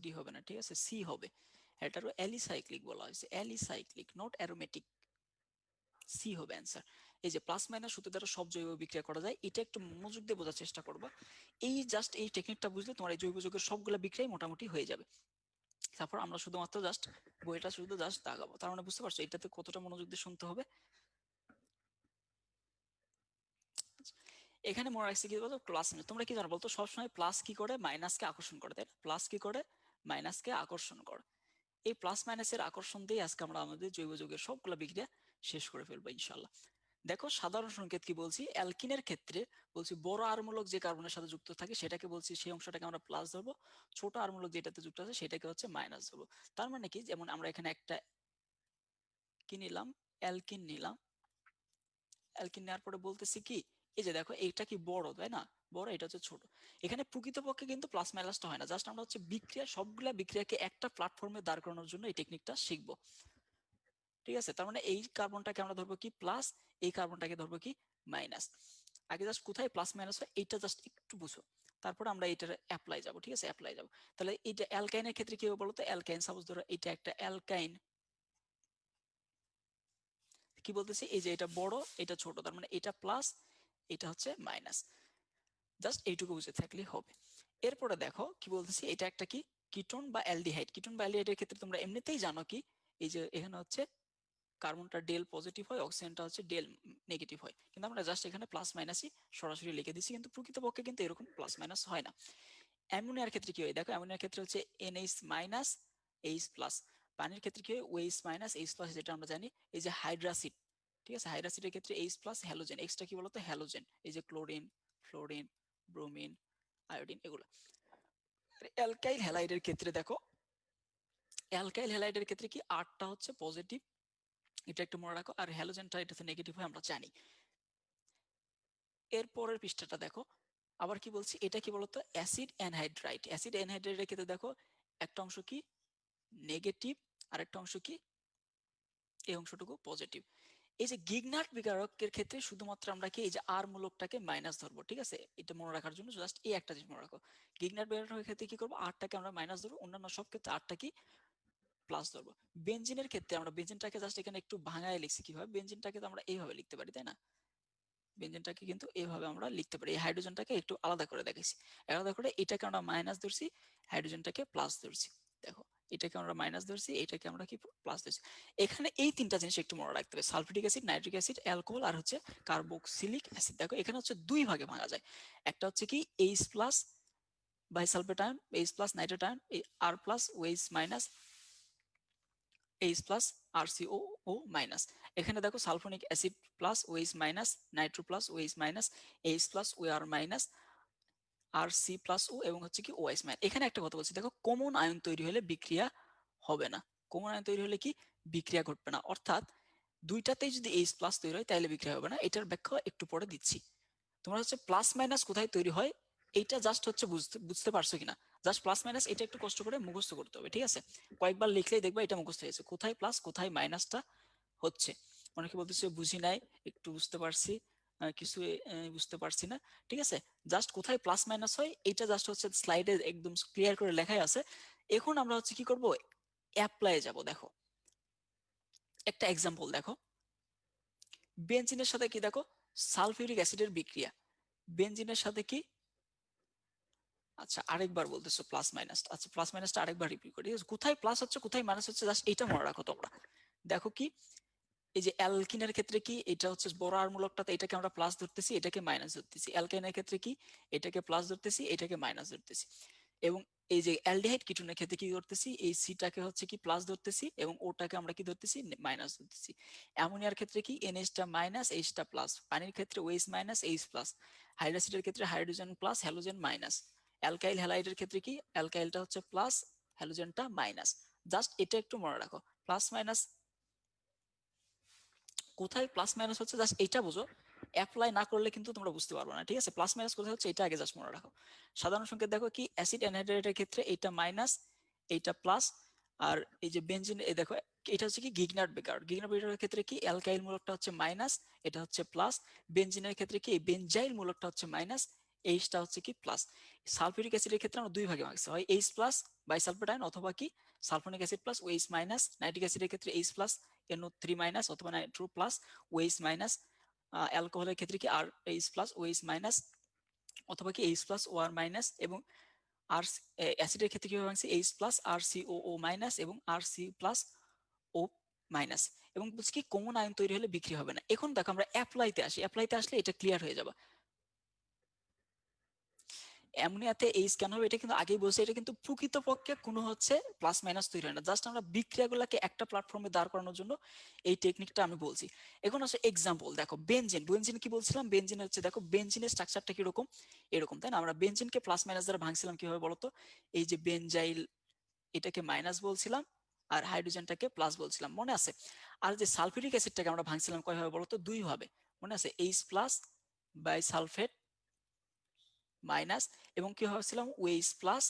D হবে না, ঠিক আছে, সি হবে। এটারও অ্যালিসাইক্লিক বলা হয়েছে, অ্যালিসাইক্লিক নট অ্যারোমেটিক, সি হবে অ্যান্সার। এই যে প্লাস মাইনাস সূত্র দ্বারা সব জৈব বিক্রিয়া করা যায়, এটা একটু মনোযোগ দিয়ে বোঝার চেষ্টা করবা। এই জাস্ট এই টেকনিকটা বুঝলে তোমার এই জৈব যৌগের সবগুলা বিক্রিয়াই মোটামুটি হয়ে যাবে। তারপর আমরা শুধুমাত্র জাস্ট বইটা শুধু জাস্ট দাগাবো। তার মানে বুঝতে পারছো এটাতে কতটা মনোযোগ দিয়ে শুনতে হবে। এখানে মনে রাখছি কি বলতো, প্লাস মাইনাস তোমরা কি জানো বলতো, সবসময় প্লাস কি করে মাইনাসকে আকর্ষণ করে, তাই না? প্লাস কি করে মাইনাসকে আকর্ষণ করে। এই প্লাস মাইনাসের আকর্ষণ দিয়ে আজকে আমরা আমাদের জৈব যৌগের সবগুলো বিক্রিয়া শেষ করে ফেলবো ইনশাল্লাহ। দেখো সাধারণ সংকেত কি বলছি, অ্যালকিনের ক্ষেত্রে বলছি বড় আর মূলক যে কার্বনের সাথে যুক্ত থাকে সেটাকে বলছি, সেই অংশটাকে আমরা প্লাস ধরবো। ছোট আর মূলক যেটাতে যুক্ত আছে সেটাকে হচ্ছে মাইনাস ধরবো। তার মানে কি, যেমন আমরা এখানে একটা কি নিলাম, অ্যালকিন নিলাম। অ্যালকিন নেওয়ার পরে বলতেছি কি, এই যে দেখো এইটা কি বড়, তাই না? বড়, এটা হচ্ছে ছোট। এখানে প্রকৃতপক্ষে কিন্তু প্লাস মাইনাসটা হয় না, জাস্ট আমরা হচ্ছে বিক্রিয়া সবগুলা বিক্রিয়াকে একটা প্ল্যাটফর্মে দাঁড় করানোর জন্য এই টেকনিকটা শিখবো। ঠিক আছে, তার মানে এই কার্বনটাকে আমরা ধরবো কি প্লাস, এই কার্বনটাকে ধরবো কি মাইনাস। আগে জাস্ট কোথায় প্লাস মাইনাস হয় এইটা জাস্ট একটু বুঝো, তারপর আমরা এটার অ্যাপ্লাই যাব। ঠিক আছে, অ্যাপ্লাই যাব। তাহলে এইটা অ্যালকাইনের ক্ষেত্রে কি হবে বলো তো, অ্যালকাইন সাপোজ ধরো এটা একটা অ্যালকাইন, কি বলতেছি, এই যে এটা বড় এটা ছোট, তার মানে এটা প্লাস এটা হচ্ছে মাইনাস। জাস্ট এইটুকু বুঝে থাকলেই হবে। এরপরে দেখো কি বলতেছি, এটা একটা কি কিটোন বা অ্যালডিহাইড। কিটোন বা অ্যালডিহাইডের ক্ষেত্রে তোমরা এমনিতেই জানো কি, এই যে এখানে হচ্ছে কার্বনটা ডেল পজিটিভ হয়, অক্সিজেনটা হচ্ছে ডেল নেগেটিভ হয়, কিন্তু আমরা জাস্ট এখানে প্লাস মাইনাসই সরাসরি লিখে দিচ্ছি, কিন্তু প্রকৃতপক্ষে কিন্তু এরকম প্লাস মাইনাস হয় না। অ্যামোনিয়ার ক্ষেত্রে কি হয় দেখো, অ্যামোনিয়ার ক্ষেত্রে হচ্ছে NH মাইনাস এইচ প্লাস। পানির ক্ষেত্রে কি হয় ওএইচ মাইনাস এইচ প্লাস, যেটা আমরা জানি। এই যে হাইড্রাসিড, ঠিক আছে, হাইড্রাসিডের ক্ষেত্রে এইচ প্লাস হ্যালোজেন, এক্সটা কি বলতো হ্যালোজেন, এই যে ক্লোরিন, ফ্লোরিন, ব্রোমিন, আয়োডিন, এগুলো। অ্যালকাইল হ্যালাইডের ক্ষেত্রে দেখো, অ্যালকাইল হ্যালাইডের ক্ষেত্রে কি আটটা হচ্ছে পজিটিভ, এটা একটু মনে রাখো, আর হ্যালোজেনটা এটাতে নেগেটিভ হয় আমরা জানি। এর পরের পৃষ্ঠাটা দেখো, আবার কি বলছি, এটা কি বলতো অ্যাসিড অ্যানহাইড্রাইট। অ্যাসিড অ্যানহাইড্রাইটের ক্ষেত্রে দেখো একটা অংশ কি নেগেটিভ, আর একটা অংশ কি এই অংশটুকু পজিটিভ। এই যে গিগনার্ড বিকারকের ক্ষেত্রে শুধুমাত্র আমরা কি এই যে আর মূলকটাকে মাইনাস ধরবো। ঠিক আছে, এটা মনে রাখার জন্য জাস্ট এই একটা জিনিস মনে রাখো, গিগনার্ড বিকারকের ক্ষেত্রে কি করবো, আরটাকে আমরা মাইনাস ধরবো, অন্যান্য সব ক্ষেত্রে আরটা কি প্লাস ধরবো। বেনজিনের ক্ষেত্রে আমরা বেনজিনটাকে জাস্ট এখানে একটু ভাঙায় লিখছি, কিভাবে বেনজিনটাকে তো আমরা এইভাবে লিখতে পারি, তাই না? বেনজিনটাকে কিন্তু এইভাবে আমরা লিখতে পারি, এই হাইড্রোজেনটাকে একটু আলাদা করে দেখাইছি। আলাদা করে এটাকে আমরা মাইনাস ধরছি, হাইড্রোজেনটাকে প্লাস ধরছি। দেখো এটাকে আমরা মাইনাস ধরছি, এটাকে আমরা কি প্লাস ধরছি। এখানে এই তিনটা জিনিস একটু মনে রাখতে হবে, sulphuric acid, nitric acid, alcohol, আর হচ্ছে কার্বক্সিলিক অ্যাসিড। দেখো এখানে হচ্ছে দুই ভাগে ভাঙা যায়, একটা হচ্ছে কি H plus bisulphate ion, H plus nitrate ion, R plus OH minus H plus R CO O minus. এখানে দেখো sulphonic acid plus OH minus, nitro plus OH minus, H plus O R minus, R C plus O, এবং হচ্ছে কি OH minus. এখানে একটা কথা বলছি, দেখো কমন আয়ন তৈরি হলে বিক্রিয়া হবে না। কমন আয়ন তৈরি হলে কি বিক্রিয়া ঘটবে না, অর্থাৎ দুইটাতেই যদি এইচ প্লাস তৈরি হয় তাহলে বিক্রিয়া হবে না। এটার ব্যাখ্যা একটু পরে দিচ্ছি। তোমরা হচ্ছে প্লাস মাইনাস কোথায় তৈরি হয় এইটা জাস্ট হচ্ছে বুঝতে পারছো কিনা, জাস্ট প্লাস মাইনাস এটা একটু কষ্ট করে মুখস্থ করতে হবে। ঠিক আছে, কয়েকবার লিখলেই দেখবা এটা মুখস্থ হয়েছে, কোথায় প্লাস কোথায় মাইনাসটা হচ্ছে। অনেকে বলতেছে বুঝি নাই, একটু বুঝতে পারছি, কিছু বুঝতে পারছি না। ঠিক আছে, জাস্ট কোথায় প্লাস মাইনাস হয় এটা জাস্ট হচ্ছে স্লাইডে একদম ক্লিয়ার করে লেখাই আছে। এখন আমরা হচ্ছে কি করব, অ্যাপ্লাই যাব। দেখো একটা এক্সাম্পল দেখো, বেনজিনের সাথে কি দেখো সালফিউরিক অ্যাসিডের বিক্রিয়া, বেনজিনের সাথে কি, আচ্ছা আরেকবার বলতেছো প্লাস মাইনাস, আচ্ছা প্লাস মাইনাসটা আরেকবার রিপিট করি, কোথায় প্লাস হচ্ছে কোথায় মাইনাস হচ্ছে জাস্ট এটা মনে রাখো তোমরা। দেখো কি, এই যে অ্যালকিনের ক্ষেত্রে কি এটা হচ্ছে বড় আর মূলকটাতে এটাকে আমরা প্লাস ধরতেছি, এটাকে মাইনাস ধরতেছি। অ্যালকাইনের ক্ষেত্রে কি এটাকে প্লাস ধরতেছি, এটাকে মাইনাস ধরতেছি। এবং এই যে অ্যালডিহাইড কিটোনের ক্ষেত্রে কি করতেছি, এই সিটাকে হচ্ছে কি প্লাস ধরতেছি এবং ওটাকে আমরা কি ধরতেছি মাইনাস ধরতেছি। অ্যামোনিয়ার ক্ষেত্রে কি এনএইচটা মাইনাস এইচটা প্লাস, পানির ক্ষেত্রে ওএইচ মাইনাস এইচ প্লাস, হাইড্রোক্সাইডের ক্ষেত্রে hydrogen plus halogen minus, alkyl হ্যালাইডের ক্ষেত্রে কি অ্যালকাইলটা হচ্ছে প্লাস হ্যালোজেনটা মাইনাস। জাস্ট এটা একটু মনে রাখো, প্লাস মাইনাস কোথায় প্লাস মাইনাস হচ্ছে জাস্ট এটা বুঝো, অ্যাপ্লাই না করলে কিন্তু তোমরা বুঝতে পারবে না। ঠিক আছে, প্লাস মাইনাস কোথায় হচ্ছে এটা আগে জাস্ট মনে রাখো। সাধারণ সংকেত দেখো কি অ্যাসিড অ্যানহাইড্রাইটের ক্ষেত্রে এটা মাইনাস এইটা প্লাস, আর এই যে বেনজিন এই দেখো এটা হচ্ছে কি গিগনার্ড বেকার, গিগনার্ড বেকারের ক্ষেত্রে কি অ্যালকাইল মূলকটা হচ্ছে মাইনাস, এটা হচ্ছে প্লাস। বেনজিনের ক্ষেত্রে কি বেনজাইল মূলকটা হচ্ছে মাইনাস, এইচটা হচ্ছে কি প্লাস। সালফিউরিক অ্যাসিডের ক্ষেত্রে আমরা দুই ভাগে ভাগছি, হয় এইচ প্লাস বাইসালফেট আয়ন অথবা কি sulphonic acid plus OH minus. Nitric অ্যাসিডের ক্ষেত্রে এইচ প্লাস NO3 মাইনাস অথবা নাইট্রো প্লাস ওএইচ মাইনাস। অ্যালকোহলের ক্ষেত্রে কি আর এইচ প্লাস ওএইচ মাইনাস অথবা কি এইচ প্লাস ওআর মাইনাস। এবং আর অ্যাসিডের ক্ষেত্রে কিভাবে ভাঙছি এইচ প্লাস আর সিওও মাইনাস এবং আর সি প্লাস ও মাইনাস। এবং বলছি কি কমন আয়ন তৈরি হলে বিক্রি হবে না। এখন দেখো আমরা অ্যাপ্লাইতে আসি, অ্যাপ্লাইতে আসলে এটা ক্লিয়ার হয়ে যাবে। অ্যামোনিয়াতে এইচ কেন হবে এটা কিন্তু আগেই বলছি, এটা কিন্তু প্রকৃতপক্ষে কোনো হচ্ছে প্লাস মাইনাস তৈরি হয় না, জাস্ট আমরা বিক্রিয়াগুলোকে একটা প্ল্যাটফর্মে দাঁড় করানোর জন্য এই টেকনিকটা আমি বলছি। এখন আছে এক্সাম্পল, দেখো বেনজিন। বেনজিন কি বলছিলাম, বেনজিন হচ্ছে দেখো বেনজিনের স্ট্রাকচারটা কিরকম, এরকম তাই না। আমরা বেনজিনকে প্লাস মাইনাস দ্বারা ভাঙছিলাম কিভাবে বলতো, এই যে বেনজাইল এটাকে মাইনাস বলছিলাম আর হাইড্রোজেনটাকে প্লাস বলছিলাম, মনে আছে। আর যে সালফিউরিক অ্যাসিডটাকে আমরা ভাঙছিলাম কয়ভাবে বলতো, দুই ভাবে, মনে আছে, H plus bisulphate minus এবং কি ভাবছিলাম ওএইচ প্লাস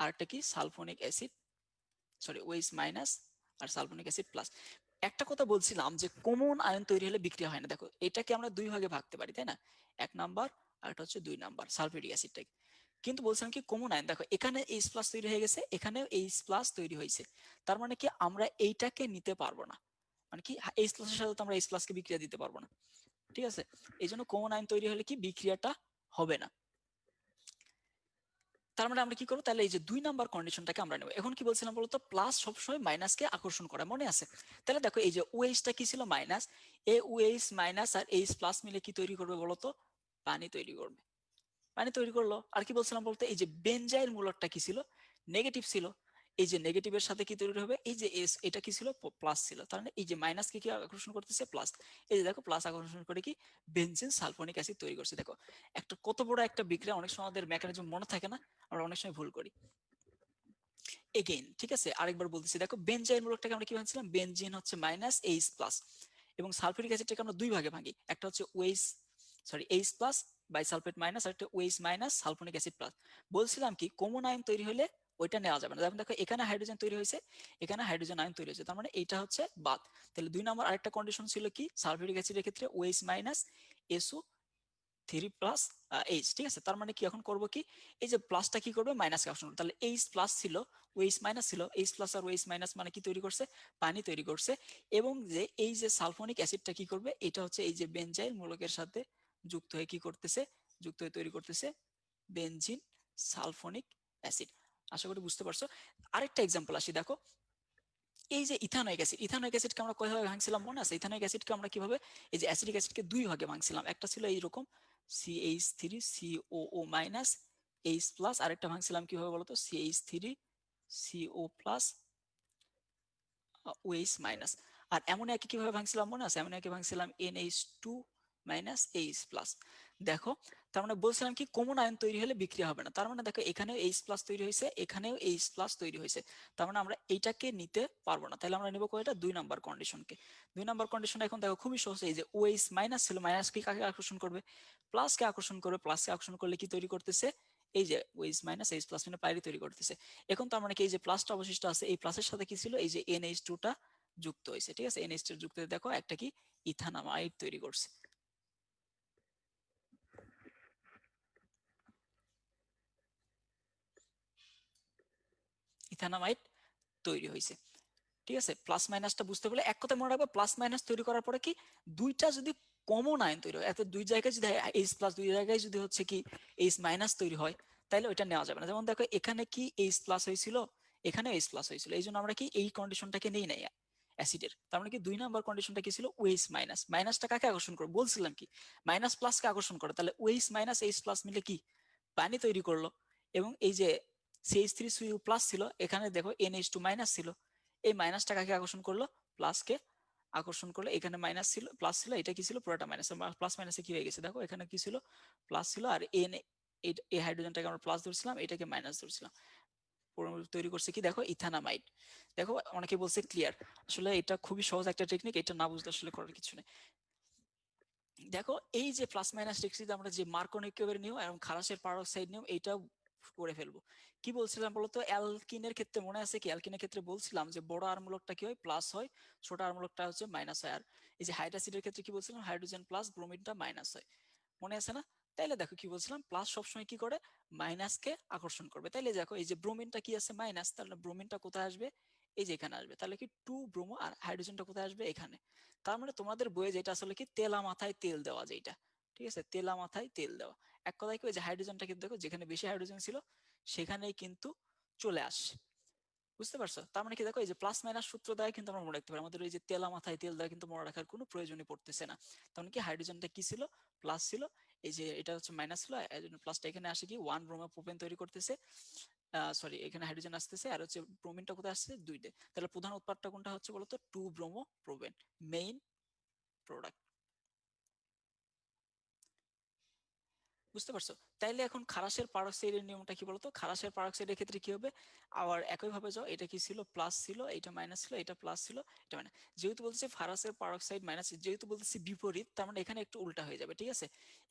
আর একটা কি sulphonic acid, sorry OH minus আর সালফোনিক অ্যাসিড প্লাস। একটা কথা বলছিলাম যে কমন আয়ন তৈরি হলে বিক্রিয়া হয় না, দেখো এটাকে আমরা দুই ভাগে ভাগতে পারি তাই না, এক নাম্বার আর এটা হচ্ছে দুই নাম্বার সালফিউরিক অ্যাসিডটাকে। কিন্তু বলছিলাম কি কমন আয়ন, দেখো এখানে এইচ প্লাস তৈরি হয়ে গেছে, এখানেও এইচ প্লাস তৈরি হয়েছে, তার মানে কি আমরা এইটাকে নিতে পারবো না, মানে কি এইচ প্লাসের সাথে তো আমরা এইচ প্লাসকে বিক্রিয়া দিতে পারবো না, ঠিক আছে। এই জন্য কমন আয়ন তৈরি হলে কি বিক্রিয়াটা হবে না। তার মানে আমরা কি করবো তাহলে, এই যে দুই নাম্বার কন্ডিশনটাকে আমরা নেব। এখন কি বলছিলাম বলতো, প্লাস সবসময় মাইনাসকে আকর্ষণ করে, মনে আছে। তাহলে দেখো এই যে ওএইচটা কি ছিল মাইনাস, এ ওএইচ মাইনাস আর এইচ প্লাস মিলে কি তৈরি করবে বলতো, পানি তৈরি করবে। পানি তৈরি করলো। আর কি বলছিলাম বলতে, এই যে বেনজাইল মূলকটা কি ছিল, নেগেটিভ ছিল, এই যে নেগেটিভের সাথে কি তৈরি হবে, এই যে এস এটা কি ছিল প্লাস ছিল, তার মানে এই যে মাইনাস কি আকর্ষণ করতেছে প্লাস, এই যে দেখো প্লাস আকর্ষণ করে কি বেনজিন সালফোনিক অ্যাসিড তৈরি করছে। দেখো একটা কত বড় একটা বিক্রিয়া, অনেক সময় আমাদের মেকানিজম মনে থাকে না, আমরা অনেক সময় ভুল করি। এগেইন ঠিক আছে, আরেকবার বলতেছি, দেখো বেনজাইল মূলকটাকে আমরা কি ভাঙছিলাম, বেনজিন হচ্ছে মাইনাস এইচ প্লাস এবং সালফিউরিক অ্যাসিডটাকে আমরা দুই ভাগে ভাঙি, একটা হচ্ছে OH sorry H plus bisulphate minus আর একটা OH minus sulphonic acid plus. বলছিলাম কি কমন আয়ন তৈরি হলে ওইটা নেওয়া যাবে না, যেমন দেখো এখানে হাইড্রোজেন তৈরি হয়েছে, এখানে হাইড্রোজেন আয়ন তৈরি হয়েছে, তার মানে এইটা হচ্ছে বাদ। তাহলে দুই নম্বর আরেকটা কন্ডিশন ছিল কি, সালফিউরিক অ্যাসিডের ক্ষেত্রে OH minus SO 3 plus H, ঠিক আছে। তার মানে কি এখন করব কি, এই যে প্লাসটা কি করবে মাইনাসকে আকর্ষণ করবে, তাহলে এইচ প্লাস ছিল ওএইচ মাইনাস ছিল, এইচ প্লাস আর ওএইচ মাইনাস মানে কি তৈরি করছে, পানি তৈরি করছে। এবং যে এই যে সালফোনিক অ্যাসিডটা কি করবে, এটা হচ্ছে এই যে বেনজাইল মূলকের সাথে যুক্ত হয়ে কি করতেছে, যুক্ত হয়ে তৈরি করতেছে বেনজিন সালফোনিক অ্যাসিড। আশা করি বুঝতে পারছো। আরেকটা एग्जांपल আসি, দেখো এই যে ইথানোয়িক অ্যাসিড, ইথানোয়িক অ্যাসিডকে আমরা কিভাবে ভাঙছিলাম মনে আছে, ইথানোয়িক অ্যাসিডকে আমরা কিভাবে, এই যে অ্যাসিডিক অ্যাসিডকে দুই ভাগে ভাঙছিলাম, একটা ছিল এইরকম CH3 COO minus H plus, আরেকটা ভাঙছিলাম কিভাবে বলতো CH3 CO plus OH minus. আর অ্যামোনিয়াকে কিভাবে ভাঙছিলাম মনে আছে, অ্যামোনিয়াকে ভাঙছিলাম NH2 মাইনাস H প্লাস। দেখো তার মানে বলছিলাম কি কমন আয়ন তৈরি হলে বিক্রিয়া হবে না, তার মানে দেখো এখানেও H প্লাস তৈরি হয়েছে, এখানেও H প্লাস তৈরি হয়েছে, তার মানে আমরা এইটাকে নিতে পারবো না। তাহলে আমরা নেব কোনটা, দুই নাম্বার কন্ডিশনকে। দুই নাম্বার কন্ডিশন এখন দেখো খুবই সহজ, এই যে OH মাইনাস ছিল, মাইনাস কি কাকে আকর্ষণ করবে, প্লাসকে আকর্ষণ করবে, প্লাসকে আকর্ষণ করলে কি তৈরি করতেছে, এই যে OH মাইনাস H প্লাস মানে পাইরি তৈরি করতেছে। এখন তার মানে কি এই যে প্লাসটা অবশিষ্ট আছে, এই প্লাসের সাথে কি ছিল, এই যে NH2 টা যুক্ত হয়েছে, ঠিক আছে। NH2 যুক্ত হয়ে দেখো একটা কি ইথানামাইড তৈরি করছে, ইথানামাইড তৈরি হয়েছে, ঠিক আছে। প্লাস মাইনাসটা বুঝতে পারলে এক কথা মনে রাখবে, প্লাস মাইনাস তৈরি করার পরে কি দুইটা যদি কমন আয়ন তৈরি হয়, এত দুই জায়গায় যদি এইচ প্লাস, দুই জায়গায় যদি হচ্ছে কি এইচ মাইনাস তৈরি হয়, তাহলে ওইটা নেওয়া যাবে না। যেমন দেখো এখানে কি এইচ প্লাস হয়েছিল, এখানে এইচ প্লাস হয়েছিল, এই জন্য আমরা কি এই কন্ডিশনটাকে নেই নাই অ্যাসিডের। তার মানে কি দুই নাম্বার কন্ডিশনটা কি ছিল, ওএইচ মাইনাস, মাইনাসটা কাকে আকর্ষণ করে বলছিলাম কি মাইনাস প্লাসকে আকর্ষণ করে, তাহলে ওএইচ মাইনাস এইচ প্লাস মিলে কি পানি তৈরি করলো। এবং এই যে CH3CU প্লাস ছিল, এখানে দেখো NH2 মাইনাস ছিল, এই মাইনাসটা কাকে আকর্ষণ করলো, প্লাসকে আকর্ষণ করলো। এখানে মাইনাস ছিল প্লাস ছিল, এটা কি ছিল পুরোটা মাইনাস, প্লাস মাইনাসে কি হয়ে গেছে দেখো, এখানে কি ছিল প্লাস ছিল আর এই হাইড্রোজেনটাকে আমরা প্লাস ধরছিলাম, এটাকে মাইনাস ধরছিলাম, তৈরি করছে কি দেখো ইথানামাইড। দেখো অনেকে বলছে ক্লিয়ার, আসলে এটা খুবই সহজ একটা টেকনিক, এটা না বুঝলে আসলে করার কিছু নেই। দেখো এই যে প্লাস মাইনাস টেকনিক আমরা যে মার্কোনিকের নিয়ম এবং খালাসের পারক্সাইড নিয়ম এইটা করে ফেলবো। কি বলছিলাম বলতো, অ্যালকিনের ক্ষেত্রে মনে আছে কি, অ্যালকিনের ক্ষেত্রে বলছিলাম যে বড় আর মূলকটা কি হয় প্লাস হয়, ছোট আর মূলকটা হচ্ছে মাইনাস হয়। আর এই যে হাইড্রোজেনের ক্ষেত্রে কি বলছিলাম, হাইড্রোজেন প্লাস ব্রোমিনটা মাইনাস হয়, মনে আছে না। তাইলে দেখো কি বলছিলাম, প্লাস সবসময় কি করে, মাইনাসকে আকর্ষণ করবে। তাইলে দেখো এই যে ব্রোমিনটা কি আছে মাইনাস, তাহলে ব্রোমিনটা কোথায় আসবে, এই যে এখানে আসবে। তাহলে কি টু ব্রোমো, আর হাইড্রোজেনটা কোথায় আসবে, এখানে। তার মানে তোমাদের বইয়ে যেটা আসলে কি তেলা মাথায় তেল দেওয়া, যেটা ঠিক আছে, তেলা মাথায় তেল দেওয়া। এক কথায় কি, ওই যে হাইড্রোজেনটা কিন্তু দেখো যেখানে বেশি হাইড্রোজেন ছিল সেখানেই কিন্তু চলে আসে। বুঝতে পারছো? তার মানে কি দেখো, এই যে প্লাস মাইনাস সূত্র দ্বারা কিন্তু আমরা মনে রাখতে পারি, আমাদের ওই যে তেলা মাথায় তেল দ্বারা কিন্তু মনে রাখার কোনো প্রয়োজনই পড়তেছে না। তখন কি হাইড্রোজেনটা কি ছিল, প্লাস ছিল, এই যে এটা হচ্ছে মাইনাস ছিল, এই জন্য প্লাসটা এখানে আসে কি ওয়ান ব্রোমো প্রোপেন তৈরি করতেছে, সরি এখানে হাইড্রোজেন আসতেছে, আর হচ্ছে ব্রোমিনটা কোথায় আসছে, দুইটা। তাহলে প্রধান উৎপাদটা কোনটা হচ্ছে বলতো, two bromopropane, main product. বুঝতে পারছো? তাইলে এখন খারাসের পারক্সাইডের নিয়মটা কি বলতো, খারাসের পারক্সাইডের ক্ষেত্রে কি হবে, আবার একই ভাবে যাও, এটা কি ছিল, প্লাস ছিল, এটা মাইনাস ছিল, এটা প্লাস ছিল, এটা মাইনাস। যেহেতু বলতেছে ফারাসের পারক্সাইড মাইনাস, যেহেতু বলতেছি বিপরীত, তার মানে এখানে একটু উল্টা হয়ে যাবে, ঠিক আছে।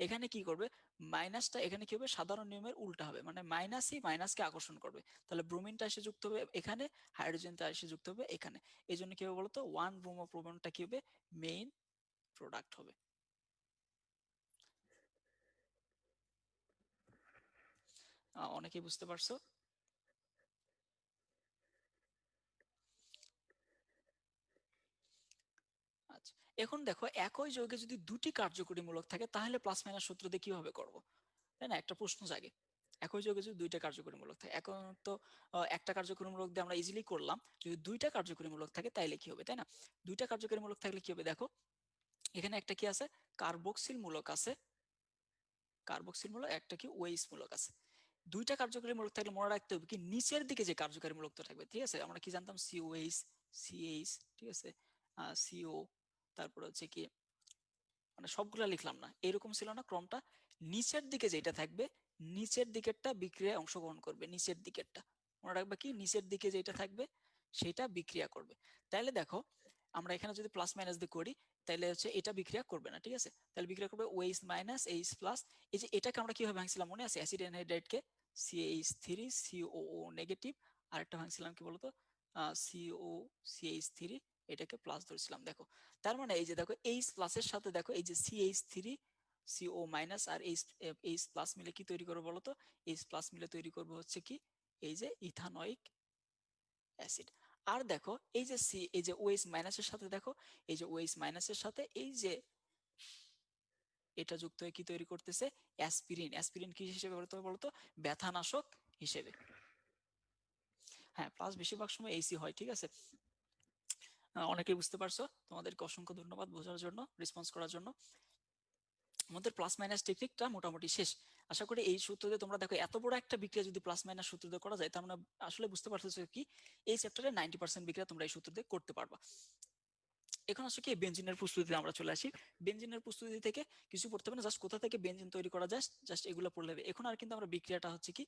এখানে কি করবে, মাইনাসটা এখানে কি হবে, সাধারণ নিয়মের উল্টা হবে, মানে মাইনাসই মাইনাসকে আকর্ষণ করবে। তাহলে ব্রোমিনটা এসে যুক্ত হবে এখানে, হাইড্রোজেনটা এসে যুক্ত হবে এখানে। এই জন্য কি হবে বলতো, ওয়ান ব্রোমো প্রোপেনটা কি হবে, মেইন প্রোডাক্ট হবে। অনেকেই বুঝতে পারছো? আচ্ছা, এখন দেখো একই যৌগে যদি দুটি কার্যকরী মূলক থাকে তাহলে প্লাস মাইনাস সূত্র দিয়ে কিভাবে করব, তাই না, একটা প্রশ্ন জাগে। একই যৌগে যদি দুইটা কার্যকরী মূলক থাকে, এখন তো একটা কার্যকরী মূলক দিয়ে আমরা ইজিলি করলাম, যদি দুইটা কার্যকরী মূলক থাকে তাইলে কি হবে, তাই না। দুইটা কার্যকরী মূলক থাকলে কি হবে দেখো, এখানে একটা কি আছে, কার্বক্সিল মূলক আছে, কার্বক্সিল মূলক, একটা কি ওএইচ মূলক আছে। দুইটা কার্যকরী মূলক থাকলে মনে রাখতে হবে কি, নিচের দিকে যে কার্যকরী মূলকটা থাকবে, ঠিক আছে, আমরা কি জানতাম, সিওএইচ, সিএইচ, ঠিক আছে, সিও, তারপর হচ্ছে কি, মানে সবগুলা লিখলাম না, এরকম ছিল না ক্রমটা, নিচের দিকে যেটা থাকবে, নিচের দিকেরটা বিক্রিয়ায় অংশগ্রহণ করবে, নিচের দিকেরটা মনে রাখবে কি, নিচের দিকে যেটা থাকবে সেটা বিক্রিয়া করবে। তাহলে দেখো, আমরা এখানে যদি প্লাস মাইনাস দিয়ে করি, তাহলে হচ্ছে এটা বিক্রিয়া করবে না, ঠিক আছে, তাহলে বিক্রিয়া করবে ওএইচ মাইনাস এইচ প্লাস। এই যে এটাকে আমরা কিভাবে ভাঙছিলাম মনে আছে, অ্যাসিড অ্যানহাইড্রাইড কে সিএইচ থ্রি সিওও নেগেটিভ, আরেকটা ভাঙছিলাম কি বলতো, সিও সিএইচ থ্রি, এটাকে প্লাস ধরছিলাম, দেখো। তার মানে এই যে দেখো, এইচ প্লাসের সাথে দেখো এই যে সিএইচ থ্রি সিও মাইনাস আর এইচ এইচ প্লাস মিলে কি তৈরি করবো বলতো, এইচ প্লাস মিলে তৈরি করবো হচ্ছে কি, এই যে ইথানোয়িক অ্যাসিড। আর দেখো এই যে সি, এই যে ওএইচ মাইনাসের সাথে দেখো, এই যে ওএইচ মাইনাসের সাথে এই যে এটা যুক্ত হয়ে কি তৈরি করতেছে, অ্যাসপিরিন। অ্যাসপিরিন কি হিসেবে বলতে হবে বলতো, ব্যথানাশক হিসেবে। হ্যাঁ, প্লাস বেশিরভাগ সময় এইসি হয়, ঠিক আছে। অনেকেই বুঝতে পারছো, তোমাদেরকে অসংখ্য ধন্যবাদ বোঝার জন্য, রেসপন্স করার জন্য। আমাদের প্লাস মাইনাস টেকনিকটা মোটামুটি শেষ। আশা করি এই সূত্র দিয়ে তোমরা দেখো, এত বড় একটা বিক্রিয়া যদি প্লাস মাইনাস সূত্র দিয়ে করা যায়, তার মানে আসলে বুঝতে পারতেছো কি, এই চ্যাপ্টারে 90% বিক্রিয়া তোমরা এই সূত্র দিয়ে করতে পারবা। এখন আসলে কি বেঞ্জিনের প্রস্তুতিতে আমরা চলে আসি। বেঞ্জিনের প্রস্তুতি থেকে কিছু পড়তে হবে না, জাস্ট কোথা থেকে বেঞ্জিন তৈরি করা যায় জাস্ট এগুলো পড়লে হবে। এখন আর কিন্তু আমরা বিক্রিয়াটা হচ্ছে কি,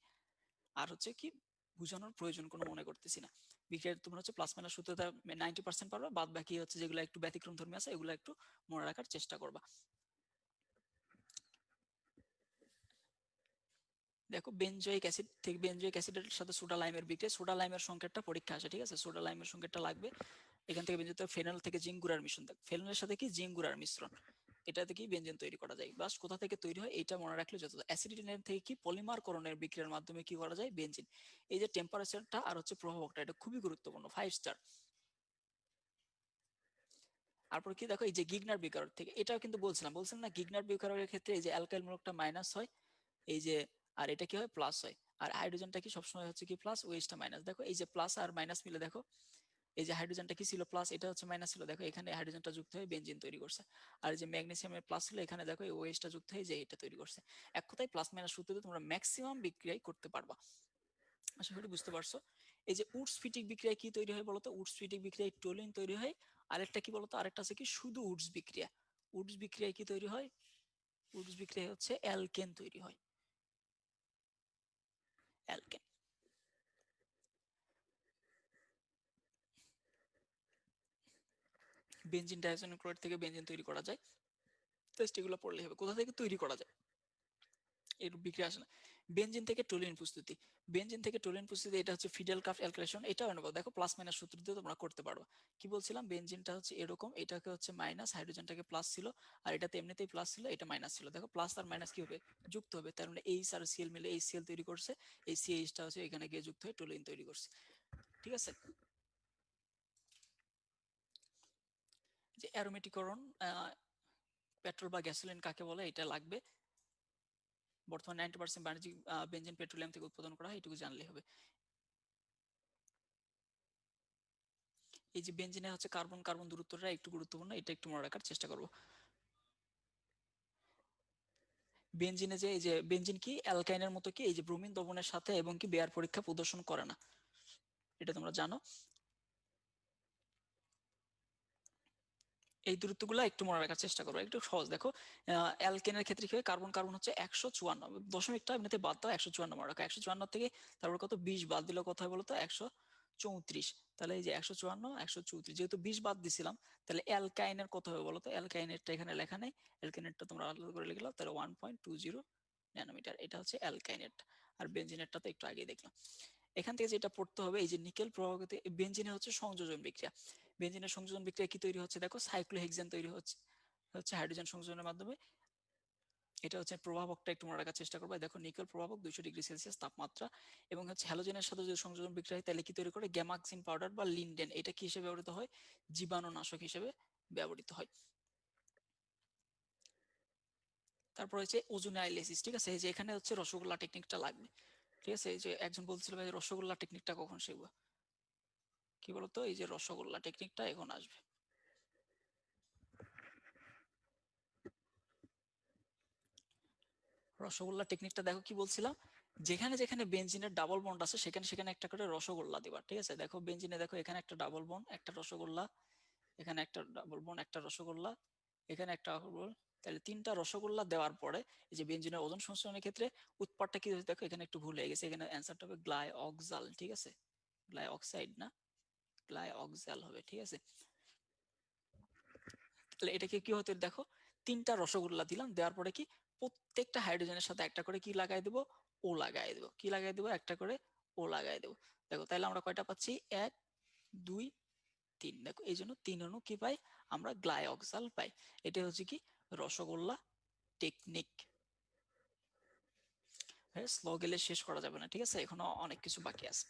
আর হচ্ছে কি বুঝানোর প্রয়োজন কোনো মনে করতেছি না। বিক্রিয়া তোমরা হচ্ছে প্লাস মাইনাস সূত্রটা 90% পারবা, বাদ বাকি হচ্ছে যেগুলো একটু ব্যতিক্রম ধর্মী আছে এগুলো একটু মনে রাখার চেষ্টা করবা। দেখো বেনজোইক অ্যাসিড থেকে, বেনজোইক অ্যাসিডের সাথে সোডা লাইমের বিক্রিয়া, সোডা লাইমের সংকেতটা পরীক্ষা আসে, ঠিক আছে, সোডা লাইমের সংকেতটা লাগবে। এখান থেকে বেঞ্জিন, ফেনল থেকে জিঙ্ক গুঁড়ার মিশ্রণ, ফেনলের সাথে কি জিঙ্ক গুঁড়ার মিশ্রণ, এটা থেকে বেঞ্জিন তৈরি করা যায়। বাস কোথা থেকে তৈরি হয় এটা মনে রাখলে যত। অ্যাসিডিনের থেকে কি পলিমারকরণের বিক্রিয়ার মাধ্যমে কি করা যায়, বেঞ্জিন। এই যে টেম্পারেচারটা আর হচ্ছে প্রভাবকটা, এটা খুবই গুরুত্বপূর্ণ, 5 স্টার। তারপর কি দেখো, এই যে গিগনার বিকারক থেকে, এটাও কিন্তু বলছিলাম না, গিগনার বিকারকের ক্ষেত্রে এই যে অ্যালকাইল মূলকটা মাইনাস হয়, এই যে, আর এটা কি হয়, প্লাস হয়। আর হাইড্রোজেনটা কি সবসময় হচ্ছে কি প্লাস, ওএইচটা মাইনাস। দেখো এই যে প্লাস আর মাইনাস মিলে দেখো, এই যে হাইড্রোজেনটা কি ছিল প্লাস, এটা হচ্ছে মাইনাস ছিল, দেখো এখানে হাইড্রোজেনটা যুক্ত হয়ে বেনজিন তৈরি করছে। আর এই যে ম্যাগনেসিয়ামের প্লাস ছিল, এখানে দেখো এই ওএইচটা যুক্ত হয়ে যে এটা তৈরি করছে। এক কথায় প্লাস মাইনাস সূত্রে তোমরা ম্যাক্সিমাম বিক্রিয়াই করতে পারবা। আশা করি বুঝতে পারছো। এই যে উডস ফিটিক বিক্রিয়া কি তৈরি হয় বলতো, উডস ফিটিক বিক্রিয়ায় টোলিন তৈরি হয়। আরেকটা কি বলতো, আরেকটা আছে কি শুধু উডস বিক্রিয়া। উডস বিক্রিয়ায় কি তৈরি হয়, উডস বিক্রিয়া হচ্ছে অ্যালকেন তৈরি হয়, অ্যালকেন। বেনজিন ডাইসোনিক ক্লোরাইড থেকে বেনজিন তৈরি করা যায়, জাস্ট এগুলো পড়লে হবে। কোথা থেকে তৈরি করা যায়, এর বিক্রিয়া আসে না। বেনজিন থেকে টুলুইন প্রস্তুতি, বেনজিন থেকে টুলুইন প্রস্তুতি, এটা হচ্ছে ফিডেল ক্রাফট ক্যালকুলেশন, এটাও নেবো। দেখো প্লাস মাইনাস সূত্র দিয়ে তোমরা করতে পারো। কি বলছিলাম, বেনজিনটা হচ্ছে এরকম, এটাকে হচ্ছে মাইনাস, হাইড্রোজেনটাকে প্লাস ছিল, আর এটাতে এমনিতেই প্লাস ছিল, এটা মাইনাস ছিল। দেখো প্লাস আর মাইনাস কি হবে, যুক্ত হবে। তার মানে এইচ আর সিএল মিলে এই সিএল তৈরি করছে, এই সিএইচটা হচ্ছে এখানে গিয়ে যুক্ত হয়ে টুলুইন তৈরি করছে। ঠিক আছে, যে অ্যারোমেটিকরণ পেট্রোল বা গ্যাসোলিন কাকে বলে এটা লাগবে। বর্তমানে 90% বাণিজ্যিক বেনজিন পেট্রোলিয়াম থেকে উৎপাদন করা হয়, এটুকু জানলেই হবে। এই যে বেনজিনে হচ্ছে কার্বন কার্বন দূরত্বটা একটু গুরুত্বপূর্ণ, এটা একটু মনে রাখার চেষ্টা করব। বেনজিনে যে এই যে বেনজিন কি অ্যালকাইনের মতো কি এই যে ব্রোমিন দ্রবণের সাথে এবং কি বেয়ার পরীক্ষা প্রদর্শন করে না, এটা তোমরা জানো। এই দূরত্বগুলো একটু মনে রাখার চেষ্টা করো, একটু সহজ। দেখো অ্যালকেনের ক্ষেত্রে কি হয়, কার্বন কার্বন হচ্ছে 154, দশমিকটা এমনিতে বাদ দাও, 154 মনে রাখো। 154 থেকে তারপর কত 20 বাদ দিলে কত হয় বলো তো, 134। তাহলে এই যে 154 134, যেহেতু 20 বাদ দিছিলাম, তাহলে অ্যালকাইনের কত হবে বলো তো। অ্যালকাইনেরটা এখানে লেখা নেই, অ্যালকাইনেরটা তোমরা আলাদা করে লিখলাম, তাহলে 1.20 ন্যানোমিটার, এটা হচ্ছে অ্যালকাইনেরটা। আর বেনজিনেরটা তো একটু আগে দেখলাম। এখান থেকে যেটা পড়তে হবে, এই যে নিকেল প্রভাবতে বেনজিনে হচ্ছে সংযোজন বিক্রিয়া, বেনজিনের সংযোজন বিক্রিয়া কি তৈরি হচ্ছে, দেখো সাইক্লোহেক্সেন তৈরি হচ্ছে হচ্ছে হাইড্রোজেন সংযোজনের মাধ্যমে। এটা হচ্ছে প্রভাবকটা একটু মনে রাখার চেষ্টা করবে। দেখো নিকেল প্রভাবক 200°C তাপমাত্রা, এবং হচ্ছে হ্যালোজেনের সাথে যদি সংযোজন বিক্রিয়া হয় তাহলে কি তৈরি করে, গ্যামাক্সিন পাউডার বা লিন্ডেন, এটা কি হিসেবে ব্যবহৃত হয়, জীবাণুনাশক হিসেবে ব্যবহৃত হয়। তারপর হচ্ছে ওজোনাইলেসিস, ঠিক আছে, এই যে এখানে হচ্ছে রসগোল্লা টেকনিকটা লাগবে। ঠিক আছে, এই যে একজন বলছিল ভাই রসগোল্লা টেকনিকটা কখন শিখবো, কি বলতো, এই যে রসগোল্লা টেকনিকটা এখন আসবে। রসগোল্লা টেকনিকটা দেখো কি বলছিলাম, যেখানে যেখানে বেনজিনের ডাবল বন্ড আছে সেখানে সেখানে একটা করে রসগোল্লা দিবা। ঠিক আছে, দেখো বেনজিনে দেখো এখানে একটা ডাবল বন্ড, একটা রসগোল্লা, এখানে একটা ডাবল বন্ড, একটা রসগোল্লা, এখানে একটা ডাবল, তাহলে 3টা রসগোল্লা দেওয়ার পরে এই যে বেনজিনের ওজন সংশ্লেষণের ক্ষেত্রে উৎপাদটা কি দেখো, এখানে একটু ভুল হয়ে গেছে, এখানে অ্যান্সারটা হবে গ্লাইঅক্সাল। ঠিক আছে, গ্লাইঅক্সাইড না, গ্লাইঅক্সাল হবে। ঠিক আছে, তাহলে এটাকে কি হতে দেখো, 3টা রসগোল্লা দিলাম, দেওয়ার পরে কি প্রত্যেকটা হাইড্রোজেনের সাথে একটা করে কি লাগাই দেবো, ও লাগাই দেবো। কি লাগাই দেবো, একটা করে ও লাগাই দেবো। দেখো তাহলে আমরা কয়টা পাচ্ছি, 1 2 3। দেখো এই জন্য 3 অণু কি পাই, আমরা গ্লাইঅক্সাল পাই। এটা হচ্ছে কি রসগোল্লা টেকনিক। হ্যাঁ, স্লো গেলে শেষ করা যাবে না, ঠিক আছে, এখনো অনেক কিছু বাকি আছে।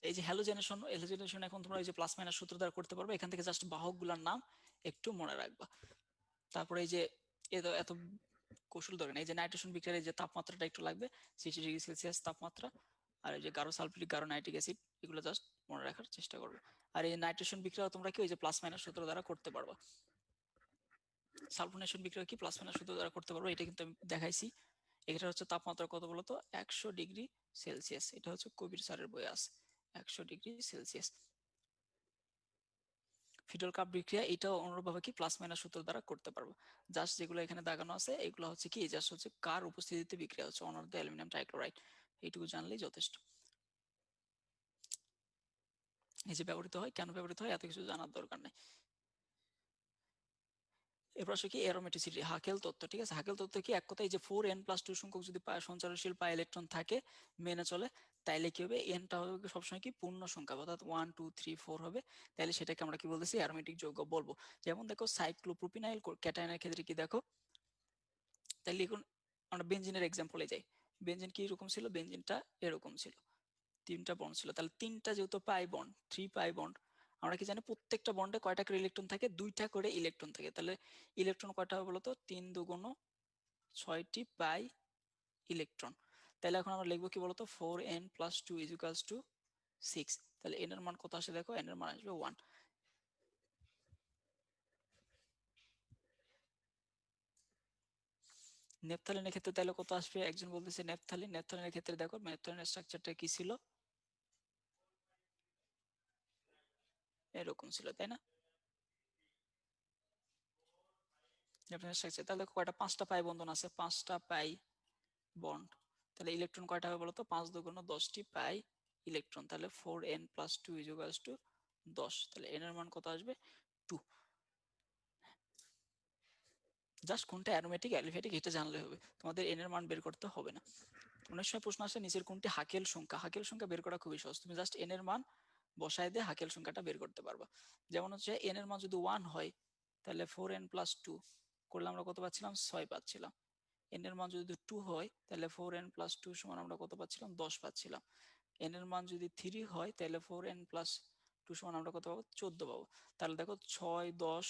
এই যে হ্যালোজেনেশন, হ্যালোজেনেশন এখন তোমরা এই যে প্লাস মাইনাস সূত্র দ্বারা করতে পারবে। এখান থেকে জাস্ট বাহকগুলোর নাম একটু মনে রাখবা। তারপরে এই যে এত কৌশল দরকার নেই। এই যে নাইট্রোজেন বিক্রিয়ার যে তাপমাত্রাটা একটু লাগবে, 60°C তাপমাত্রা। আর এই যে গাঢ় সালফিউরিক গাঢ় নাইট্রিক অ্যাসিড, এগুলো জাস্ট মনে রাখার চেষ্টা করবে। আর এই নাইট্রোজেন বিক্রিয়া তোমরা কি ওই যে প্লাস মাইনাস সূত্র দ্বারা করতে পারবা। সালফোনেশন বিক্রিয়া কি প্লাস মাইনাস সূত্র দ্বারা করতে পারবো, এটা কিন্তু আমি দেখাইছি। এটা হচ্ছে তাপমাত্রা কত বলতো, 100°C। এটা হচ্ছে কবির স্যারের বই আছে, 100°C। ফিডল কাপ বিক্রিয়া এটাও অনুরূপভাবে কি প্লাস মাইনাস সূত্র দ্বারা করতে পারবো। জাস্ট যেগুলো এখানে দাগানো আছে এগুলো হচ্ছে কি, জাস্ট হচ্ছে কার উপস্থিতিতে বিক্রিয়া হচ্ছে, অনর্ধ অ্যালুমিনিয়াম ট্রাইক্লোরাইড, এইটুকু জানলেই যথেষ্ট। এই যে ব্যবহৃত হয়, কেন ব্যবহৃত হয়, এত কিছু জানার দরকার নেই। এরপর আসে কি অ্যারোমেটিসিটি, হাকেল তত্ত্ব। ঠিক আছে, হাকেল তত্ত্ব কি, এক কথায় যে 4n+2 সংখ্যক যদি সঞ্চারনশীল পাই ইলেকট্রন থাকে মেনে চলে, তাইলে কি হবে, এনটা হবে সবসময় কি পূর্ণ সংখ্যা, অর্থাৎ 1 2 3 4 হবে। তাইলে সেটাকে আমরা কি বলতেছি, অ্যারোমেটিক যৌগ বলবো। যেমন দেখো সাইক্লোপ্রোপিনাইল ক্যাটায়নের ক্ষেত্রে কি দেখো, তাইলে এখন আমরা বেনজিনের এক্সাম্পলে যাই। বেনজিন কি এরকম ছিল, বেনজিনটা এরকম ছিল, 3টা বন্ড ছিল। তাহলে 3টা যেহেতু পাই বন্ড, 3 পাই বন্ড, আমরা কি জানি প্রত্যেকটা বন্ডে কয়টা করে ইলেকট্রন থাকে, 2টা করে ইলেকট্রন থাকে। তাহলে ইলেকট্রন কয়টা হবে বলতো, 3 2 6টি পাই ইলেকট্রন। তাহলে এখন আমরা লিখবো কি বলতো, 4n+2 = 6। তাহলে n এর মান কত আসে দেখো, n এর মান আসবে 1। নেপথালিনের ক্ষেত্রে তাহলে কত আসবে, একজন বলতেছে নেপথালিন, নেপথালিনের ক্ষেত্রে দেখো নেপথালিনের স্ট্রাকচারটা কি ছিল, এরকম ছিল, তাই না। তাহলে দেখো কয়টা, 5টা পাই বন্ধন আছে, 5টা পাই বন্ড। তাহলে ইলেকট্রন কয়টা হবে বলতো, 5 দুগুণ 10টি পাই ইলেকট্রন। তাহলে 4n+2 = 10। তাহলে n এর মান কত আসবে, 2। জাস্ট কোনটা অ্যারোমেটিক অ্যালিফ্যাটিক এটা জানলে হবে, তোমাদের n এর মান বের করতে হবে না। অনেক সময় প্রশ্ন আসে নিচের কোনটি হাকেল সংখ্যা। হাকেল সংখ্যা বের করা খুবই সহজ, তুমি জাস্ট n এর মান বসায় দিয়ে হাকেল সংখ্যাটা বের করতে পারবা। যেমন হচ্ছে n এর মান যদি 1 হয় তাহলে 4n+2 করলে আমরা কত পাচ্ছিলাম, 6 পাচ্ছিলাম। n এর মান যদি 2 হয় তাহলে 4n+2 সমান আমরা কত পাচ্ছিলাম, 10 পাচ্ছিলাম। n এর মান যদি 3 হয় তাহলে 4n+2 সমান আমরা কত পাবো, 14 পাবো। তাহলে দেখো 6, 10,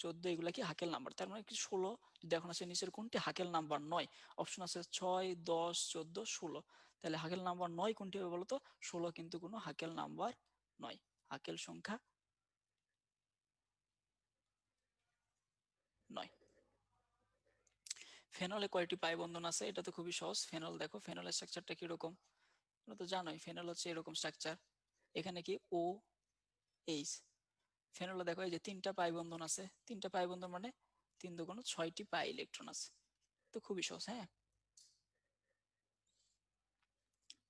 14 এগুলা কি হাকেল নাম্বার, তার মানে কি 16। যদি এখন আছে নিচের কোনটি হাকেল নাম্বার নয়, অপশন আছে 6, 10, 14, 16। তাহলে হাকেল নাম্বার 9 কোনটি হবে বলতো, 16 কিন্তু কোনো হাকেল নাম্বার নয়, হাকেল সংখ্যা নয়। ফেনলে কয়টি পাই বন্ধন আছে, এটা তো খুবই সহজ। ফেনল দেখো, ফেনলের স্ট্রাকচারটা কিরকম, তোমরা তো জানোই ফেনল হচ্ছে এরকম স্ট্রাকচার। এখানে কি ও এইচ। ফেনলে দেখো এই যে 3টা পাই বন্ধন আছে, 3টা পাই বন্ধন মানে 3 দুগুণ 6টি পাই ইলেকট্রন আছে। তো খুবই সহজ। হ্যাঁ,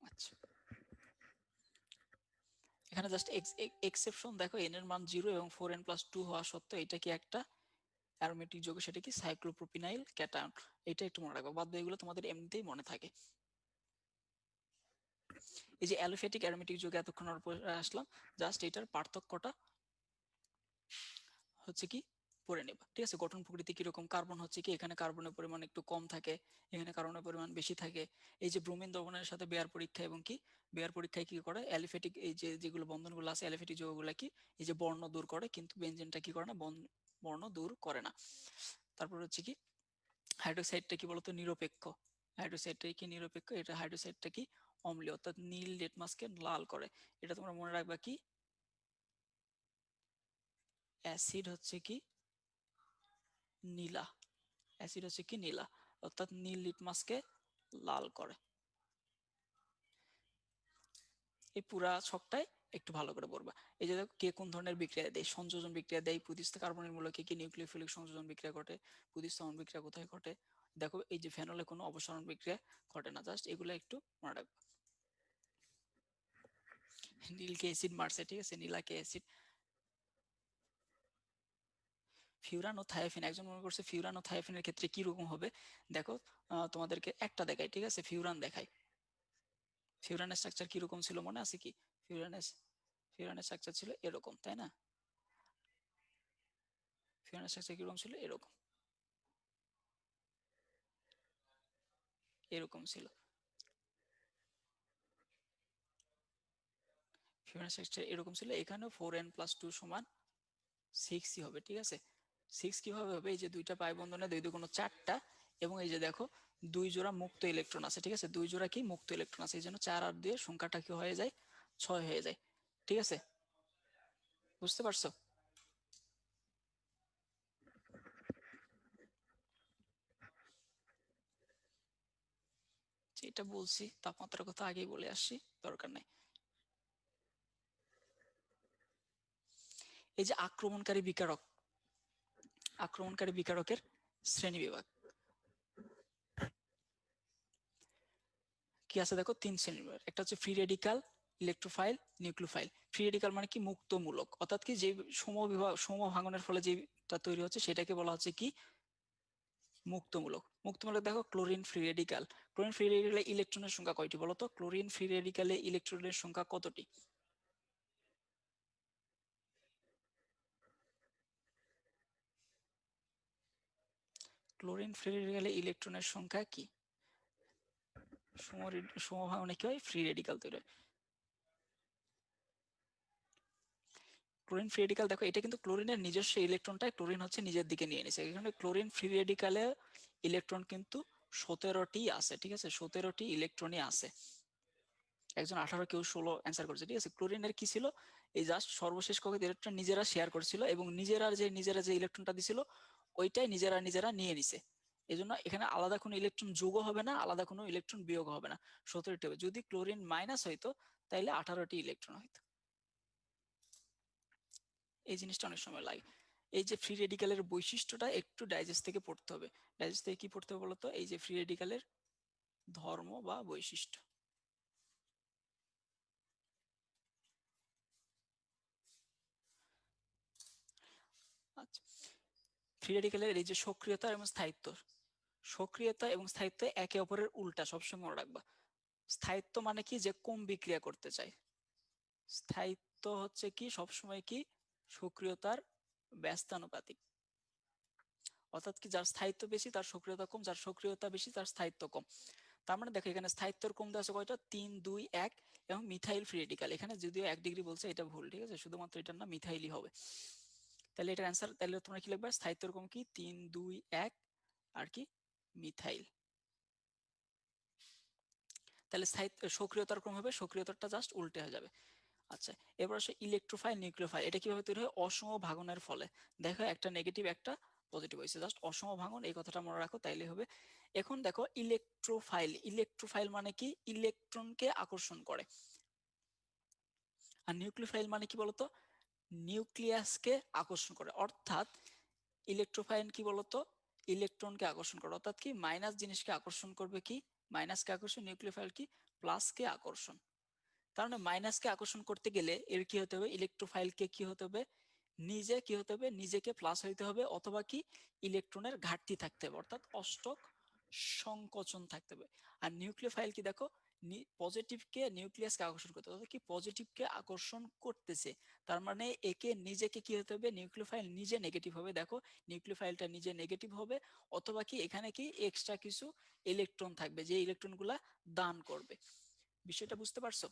আচ্ছা, এখানে জাস্ট এক্সেপশন দেখো, n এর মান 0 এবং 4n+2 হওয়া সত্ত্বেও এটা কি একটা অ্যারোমেটিক যৌগ, সেটা কি সাইক্লোপ্রোপিনাইল ক্যাটায়ন। এটা একটু মনে রাখবা, বাদ এগুলো তোমাদের এমনিতেই মনে থাকে। এই যে অ্যালোফ্যাটিক অ্যারোমেটিক যৌগ এতক্ষণ পর আসলাম, জাস্ট এটার পার্থক্যটা হচ্ছে কি পড়ে নেবা, ঠিক আছে। গঠন প্রকৃতি কিরকম, কার্বন হচ্ছে কি এখানে কার্বনের পরিমাণ একটু কম থাকে, এখানে কার্বনের পরিমাণ বেশি থাকে। এই যে ব্রোমিন দ্রবণের সাথে বেয়ার পরীক্ষা এবং কি বেয়ার পরীক্ষায় কি করে, অ্যালিফ্যাটিক এই যে যেগুলো বন্ধনগুলো আছে অ্যালিফ্যাটিক যৌগগুলো কি এই যে বর্ণ দূর করে, কিন্তু বেনজিনটা কি করে না, বর্ণ দূর করে না। তারপর হচ্ছে কি হাইড্রোক্সাইডটা কি বলতো, নিরপেক্ষ। হাইড্রোক্সাইডটা কি নিরপেক্ষ, এটা হাইড্রোক্সাইডটা কি অম্লীয়, অর্থাৎ নীল লিটমাসকে লাল করে। এটা তোমরা মনে রাখবা কি, অ্যাসিড হচ্ছে কি নীলা, অ্যাসিড হচ্ছে কি নীলা, অর্থাৎ নীল লিটমাসকে লাল করে। এই পুরা ছকটাই একটু ভালো করে পড়বা। এই যে দেখো কে কোন ধরনের বিক্রিয়া দেয়, সংযোজন বিক্রিয়া দেয়, প্রতিস্থ কার্বনের মূলকে কি নিউক্লিওফিলিক সংযোজন বিক্রিয়া ঘটে, প্রতিস্থাপন বিক্রিয়া কোথায় ঘটে। দেখো এই যে ফেনলে কোনো অপসারণ বিক্রিয়া ঘটে না, জাস্ট এগুলো একটু মনে রাখবা। নীলকে অ্যাসিড মারছে, ঠিক আছে, নীলাকে অ্যাসিড। ফিউরান ও থায়োফিন, একজন মনে করছে ফিউরান ও থায়োফিনের ক্ষেত্রে কি রকম হবে। দেখো তোমাদেরকে একটা দেখাই, ঠিক আছে, ফিউরান দেখাই। ফিউরানের স্ট্রাকচার কিরকম ছিল মনে আছে কি, ফিউরানের ফিউরানের স্ট্রাকচার ছিল এরকম, তাই না। ফিউরানের স্ট্রাকচার কিরকম ছিল, এরকম এরকম ছিল। ফিউরানের স্ট্রাকচার এরকম ছিল। এখানেও 4n+2 সমান 6 হবে, ঠিক আছে। 6 কিভাবে হবে, এই যে দুইটা পাই বন্ধনে 2 দুগুণ 4টা, এবং এই যে দেখো 2 জোড়া মুক্ত ইলেকট্রন আছে, ঠিক আছে, 2 জোড়া কি মুক্ত ইলেকট্রন আছে, এই জন্য 4 আর 2 এর সংখ্যাটা কি হয়ে যায়, 6 হয়ে যায়, ঠিক আছে, বুঝতে পারছো। এটা বলছি, তাপমাত্রার কথা আগেই বলে আসছি, দরকার নাই। এই যে আক্রমণকারী বিকারকের শ্রেণী বিভাগ কি আছে দেখো, 3 শ্রেণীর। একটা হচ্ছে free radical, electrophile, nucleophile. Free radical মানে কি মুক্তমূলক, অর্থাৎ কি যে সমবিভাগ ভাঙনের ফলে যেটা তৈরি হচ্ছে সেটাকে বলা হচ্ছে কি মুক্তমূলক। মুক্তমূলক দেখো chlorine free radical. Chlorine free রেডিকালে ইলেকট্রনের সংখ্যা কয়টি বলতো, ক্লোরিন ফ্রি রেডিকালে ইলেকট্রনের সংখ্যা কতটি। ক্লোরিন ফ্রি রেডিকালে ইলেকট্রনের সংখ্যা কি, সমভাঙনে কি হয়, ফ্রি রেডিকাল তৈরি হয়। ক্লোরিন ফ্রি রেডিকাল দেখো, এটা কিন্তু ক্লোরিনের নিজস্ব ইলেকট্রনটা ক্লোরিন হচ্ছে নিজের দিকে নিয়ে নিছে। এখানে ক্লোরিন ফ্রি রেডিকালে ইলেকট্রন কিন্তু 17টি আছে, ঠিক আছে, 17টি ইলেকট্রনই আছে। একজন 18, কেউ 16 অ্যান্সার করেছে, ঠিক আছে। ক্লোরিনের কি ছিল, এই জাস্ট সর্বশেষ কক্ষে ইলেকট্রন নিজেরা শেয়ার করেছিল, এবং নিজেরা যে ইলেকট্রনটা দিছিল ওইটাই নিজেরা নিয়ে নিছে। এই জন্য এখানে আলাদা কোনো ইলেকট্রন যোগ হবে না, আলাদা কোনো ইলেকট্রন বিয়োগ হবে না, 17টি হবে। যদি ক্লোরিন মাইনাস হইতো তাইলে 18টি ইলেকট্রন হইতো। এই জিনিসটা অনেক সময় লাগে। এই যে ফ্রি রেডিক্যালের বৈশিষ্ট্যটা একটু ডাইজেস্ট থেকে পড়তে হবে। ডাইজেস্ট থেকে কি পড়তে হবে বলতো? এই যে ফ্রি রেডিক্যালের ধর্ম বা বৈশিষ্ট্য। আচ্ছা, ফ্রি রেডিক্যালের এই যে সক্রিয়তা এবং স্থায়িত্ব, সক্রিয়তা এবং স্থায়িত্ব একে অপরের উল্টা, সবসময় মনে রাখবা। স্থায়িত্ব মানে কি? যে কম বিক্রিয়া করতে চায়। স্থায়িত্ব হচ্ছে কি সবসময় কি সক্রিয়তার ব্যস্তানুপাতিক, অর্থাৎ কি যার স্থায়িত্ব বেশি তার সক্রিয়তা কম, যার সক্রিয়তা বেশি তার স্থায়িত্ব কম। তার মানে দেখো এখানে স্থায়িত্বের কম দেওয়া আছে কয়টা? 3, 2, 1 এবং মিথাইল ফ্রি রেডিক্যাল। এখানে যদিও 1 ডিগ্রি বলছে, এটা ভুল, ঠিক আছে, শুধুমাত্র এটার নাম মিথাইলই হবে। তাহলে এটার অ্যান্সার, তাহলে তোমরা কি লিখবে? স্থায়িত্বের কম কি 3, 2, 1 আর কি মিথাইল। তাহলে স্থায়িত্ব সক্রিয়তার ক্রম হবে, সক্রিয়তাটা জাস্ট উল্টে হয়ে যাবে। আচ্ছা, এবার আসে ইলেকট্রোফাইল নিউক্লিওফাইল। এটা কিভাবে তৈরি হয়? অসম ভাঙনের ফলে। দেখো একটা নেগেটিভ একটা পজিটিভ হয়েছে, জাস্ট অসম ভাঙন, এই কথাটা মনে রাখো তাইলে হবে। এখন দেখো ইলেকট্রোফাইল, ইলেকট্রোফাইল মানে কি? ইলেকট্রনকে আকর্ষণ করে। আর নিউক্লিওফাইল মানে কি বলতো? নিউক্লিয়াসকে আকর্ষণ করে। অর্থাৎ ইলেকট্রোফাইল কি বলতো? ইলেকট্রনকে আকর্ষণ করে, অর্থাৎ কি মাইনাস জিনিসকে আকর্ষণ করবে, কি মাইনাসকে আকর্ষণ। নিউক্লিওফাইল কি প্লাসকে আকর্ষণ। তার মানে মাইনাসকে আকর্ষণ করতে গেলে এর কি হতে হবে? ইলেকট্রোফাইলকে কি হতে হবে? নিজে কি হতে হবে? নিজেকে প্লাস হইতে হবে, অথবা কি ইলেকট্রনের ঘাটতি থাকতে হবে, অর্থাৎ অষ্টক সংকোচন থাকতে হবে। আর নিউক্লিওফাইল কি দেখো পজিটিভকে নিউক্লিয়াসকে আকর্ষণ করতে হবে, কি পজিটিভকে আকর্ষণ করতেছে। তার মানে একে নিজেকে কি হতে হবে? নিউক্লিওফাইল নিজে নেগেটিভ হবে। দেখো নিউক্লিওফাইলটা নিজে নেগেটিভ হবে, অথবা কি এখানে কি এক্সট্রা কিছু ইলেকট্রন থাকবে যে ইলেকট্রনগুলা দান করবে। বিষয়টা বুঝতে পারছো?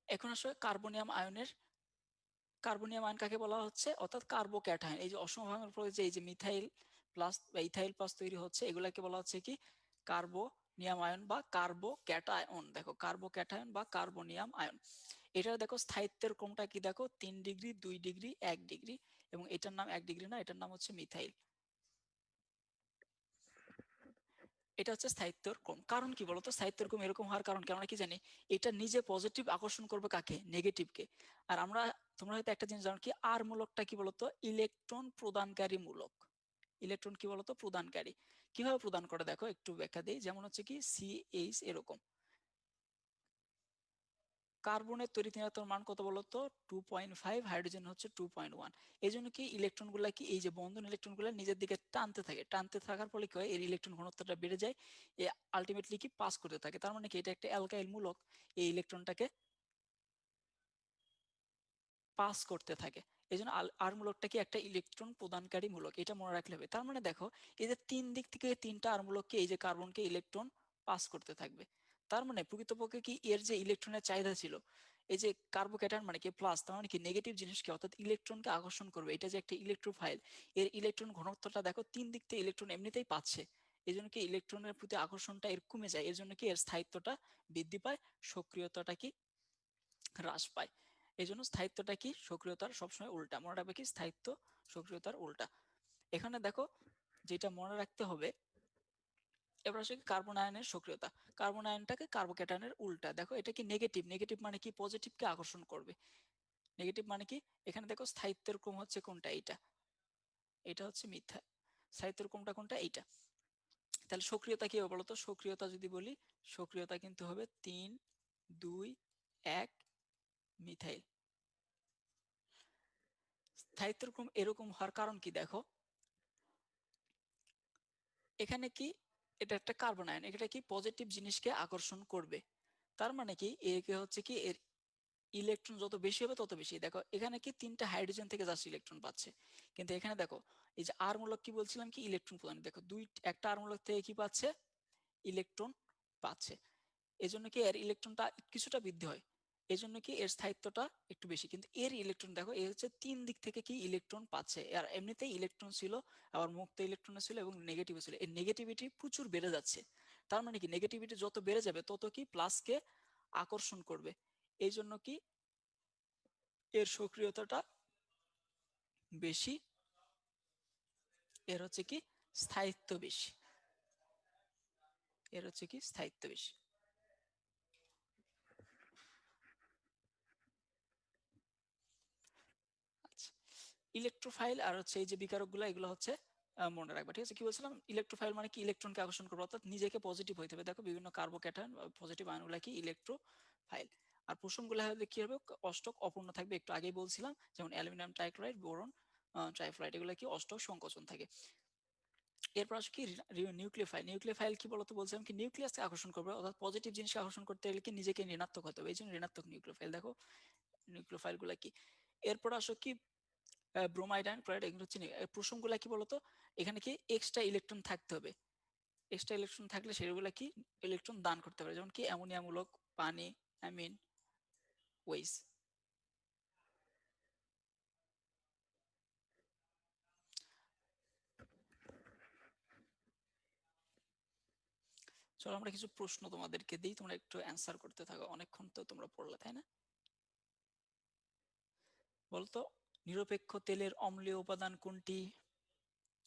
এখন আসলে কার্বনিয়াম আয়নের, কার্বনিয়াম আয়ন কাকে বলা হচ্ছে? অর্থাৎ কার্বোক্যাটায়ন। এই যে অসমভাঙের পরে যে এই যে মিথাইল প্লাস বা ইথাইল প্লাস তৈরি হচ্ছে, এগুলাকে বলা হচ্ছে কি কার্বনিয়াম আয়ন বা কার্বোক্যাটায়ন। দেখো কার্বোক্যাটায়ন বা কার্বনিয়াম আয়ন। এটা দেখো স্থায়িত্বের ক্রমটা কি দেখো? 3 ডিগ্রি, 2 ডিগ্রি, 1 ডিগ্রি, এবং এটার নাম 1 ডিগ্রি না, এটার নাম হচ্ছে মিথাইল। এটা হচ্ছে স্থায়িত্বের ক্রম। কারণ কি বলতো? স্থায়িত্বের ক্রম এরকম হওয়ার কারণ কি আমরা কি জানি? এটা নিজে পজিটিভ আকর্ষণ করবে কাকে? নেগেটিভকে। আর আমরা, তোমরা হয়তো একটা জিনিস জানো কি, আর মূলকটা কি বলতো? ইলেকট্রন প্রদানকারী মূলক। ইলেকট্রন কি বলতো? প্রদানকারী। কিভাবে প্রদান করে দেখো একটু ব্যাখ্যা দিই। যেমন হচ্ছে কি CH এরকম। কার্বনের তড়িৎ মান কত বলতো? 2.5, হাইড্রোজেন হচ্ছে 2.1। এই জন্য কি ইলেকট্রন গুলা কি এই যে বন্ধন ইলেকট্রন গুলা নিজের দিকে টানতে থাকে, টানতে থাকার ফলে কি হয়? এর ইলেকট্রন ঘনত্বটা বেড়ে যায়, এ আলটিমেটলি কি পাস করতে থাকে। তার মানে কি এটা একটা অ্যালকাইল মূলক, এই ইলেকট্রনটাকে পাস করতে থাকে। এই জন্য আর মূলকটা কি একটা ইলেকট্রন প্রদানকারী মূলক, এটা মনে রাখলে হবে। তার মানে দেখো এই যে 3 দিক থেকে 3টা আর মূলককে এই যে কার্বনকে ইলেকট্রন পাস করতে থাকবে। তার মানে প্রকৃতপক্ষে কি এর যে ইলেকট্রনের চাহিদা ছিল, এই যে কার্বোক্যাটায়ন মানে কি প্লাস, তার মানে কি নেগেটিভ জিনিসকে অর্থাৎ ইলেকট্রনকে আকর্ষণ করবে। এটা যে একটা ইলেকট্রোফাইল, এর ইলেকট্রন ঘনত্বটা দেখো 3 দিক থেকে ইলেকট্রন এমনিতেই পাচ্ছে। এই জন্য কি ইলেকট্রনের প্রতি আকর্ষণটা এর কমে যায়, এর জন্য কি এর স্থায়িত্বটা বৃদ্ধি পায়, সক্রিয়তাটা কি হ্রাস পায়। এই জন্য স্থায়িত্বটা কি সক্রিয়তার সবসময় উল্টা। মনে রাখবে কি স্থায়িত্ব সক্রিয়তার উল্টা। এখানে দেখো যেটা মনে রাখতে হবে, এবার আসলে কার্বন আয়নের সক্রিয়তা। কার্বন আয়নটাকে কার্বোক্যাটায়নের উল্টা। দেখো এটা কি নেগেটিভ, নেগেটিভ মানে কি পজিটিভকে আকর্ষণ করবে। নেগেটিভ মানে কি? এখানে দেখো স্থায়িত্বের ক্রম হচ্ছে কোনটা? এইটা, এটা হচ্ছে মিথ্যা। স্থায়িত্বের ক্রমটা কোনটা? এইটা। তাহলে সক্রিয়তা কি হবে বলতো? সক্রিয়তা যদি বলি, সক্রিয়তা কিন্তু হবে 3, 2, 1 মিথাইল। স্থায়িত্বের ক্রম এরকম হওয়ার কারণ কি দেখো, এখানে কি এটা একটা কার্বন আয়ন, এটা কি পজিটিভ জিনিসকে আকর্ষণ করবে। তার মানে কি একে হচ্ছে কি এর ইলেকট্রন যত বেশি হবে তত বেশি। দেখো এখানে কি 3টা হাইড্রোজেন থেকে জাস্ট ইলেকট্রন পাচ্ছে, কিন্তু এখানে দেখো এই যে আর মূলক কি বলছিলাম কি ইলেকট্রন প্রদান, দেখো একটা আর মূলক থেকে কি পাচ্ছে? ইলেকট্রন পাচ্ছে। এজন্য কি এর ইলেকট্রনটা কিছুটা বৃদ্ধি হয়, এজন্য কি এর স্থায়িত্বটা একটু বেশি। কিন্তু এর ইলেকট্রন দেখো এ হচ্ছে 3 দিক থেকে কি ইলেকট্রন পাচ্ছে, আর এমনিতেই ইলেকট্রন ছিল, আবার মুক্ত ইলেকট্রন ছিল এবং নেগেটিভ ছিল, এর নেগেটিভিটি প্রচুর বেড়ে যাচ্ছে। তার মানে কি নেগেটিভিটি যত বেড়ে যাবে তত কি প্লাসকে আকর্ষণ করবে। এই জন্য কি এর সক্রিয়তাটা বেশি, এর হচ্ছে কি স্থায়িত্ব বেশি, এর হচ্ছে কি স্থায়িত্ব বেশি। ইলেকট্রোফাইল আর হচ্ছে এই যে বিকারকগুলো, এগুলো হচ্ছে মনে রাখবা, ঠিক আছে? কি বলছিলাম, ইলেকট্রোফাইল মানে কি, ইলেকট্রনকে আকর্ষণ করবে, অর্থাৎ নিজেকে পজিটিভ হইতে হবে। দেখো বিভিন্ন কার্বোক্যাটায়ন পজিটিভ আয়নগুলো কি ইলেকট্রোফাইল। আর প্রোশনগুলো হলে কি হবে, অষ্টক অপূর্ণ থাকবে, একটু আগেই বলছিলাম, যেমন অ্যালুমিনিয়াম টাইক্লোরাইড, বোরন ট্রাইফ্লোরাইড, এগুলো কি অষ্টক সংকোচন থাকে। এরপর আসে কি নিউক্লিওফাইল। নিউক্লিওফাইল কি বলতো, বলছিলাম কি নিউক্লিয়াসকে আকর্ষণ করবে, অর্থাৎ পজিটিভ জিনিসকে আকর্ষণ করতে গেলে কি নিজেকে ঋণাত্মক হতে হবে, এই জন্য ঋণাত্মক নিউক্লিওফাইল। দেখো নিউক্লিওফাইল গুলা কি। এরপর আসো কি ব্রোমাইড আয়ন, ক্লোরাইড, এগুলো হচ্ছে প্রোশনগুলা কি বলতো, এখানে কি এক্সট্রা ইলেকট্রন থাকতে হবে। এক্সট্রা ইলেকট্রন থাকলে সেগুলো কি ইলেকট্রন দান করতে পারে, যেমন কি অ্যামোনিয়া মূলক, পানি, অ্যামিন, ওয়েস। চলো আমরা কিছু প্রশ্ন তোমাদেরকে দিই, তোমরা একটু অ্যান্সার করতে থাকো, অনেকক্ষণ তো তোমরা পড়লে, তাই না? বলতো নিরপেক্ষ তেলের অম্লীয় উপাদান কোনটি?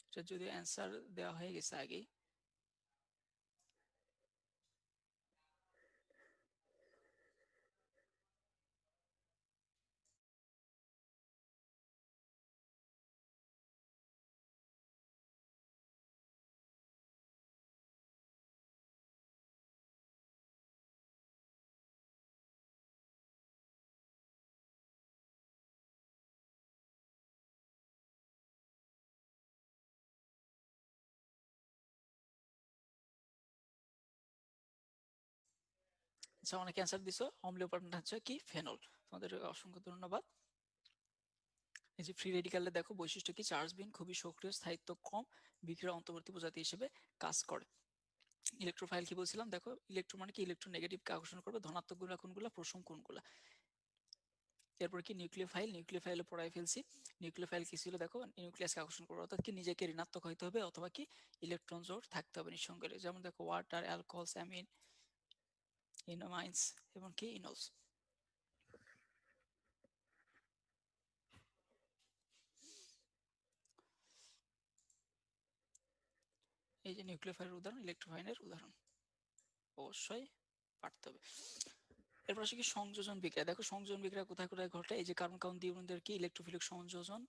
এটা যদি অ্যান্সার দেওয়া হয়ে গেছে আগেই। আচ্ছা, অনেকে অ্যান্সার দিছো, অম্লীয় উপাদানটা হচ্ছে কি ফেনল। তোমাদের অসংখ্য ধন্যবাদ। এই যে ফ্রি রেডিকালে দেখো বৈশিষ্ট্য কি, চার্জবিহীন, খুবই সক্রিয়, স্থায়িত্ব কম, বিক্রিয়ার অন্তর্বর্তী প্রজাতি হিসেবে কাজ করে। ইলেকট্রোফাইল কি বলছিলাম, দেখো ইলেকট্রো মানে কি ইলেকট্রোনেগেটিভকে আকর্ষণ করবে, ধনাত্মক গুলা কোনগুলা, প্রোশন কোনগুলা। এরপর কি নিউক্লিওফাইল, নিউক্লিওফাইলে পড়াই ফেলছি। নিউক্লিওফাইল কি ছিল, দেখো নিউক্লিয়াসকে আকর্ষণ করবে, অর্থাৎ কি নিজেকে ঋণাত্মক হইতে হবে অথবা কি ইলেকট্রন জোড় থাকতে হবে নিঃসঙ্গের, যেমন দেখো ওয়াটার, অ্যালকোহলস, অ্যামিন, ইনোমাইন্স এবং কি ইনোলস। এই যে নিউক্লিওফাইলের উদাহরণ, ইলেকট্রোফাইলের উদাহরণ অবশ্যই পারতে হবে। এরপর আসে কি সংযোজন বিক্রিয়া। দেখো সংযোজন বিক্রিয়া কোথায় কোথায় ঘটে, এই যে কার্বন কার্বন দ্বিবন্ধের কি ইলেকট্রোফিলিক সংযোজন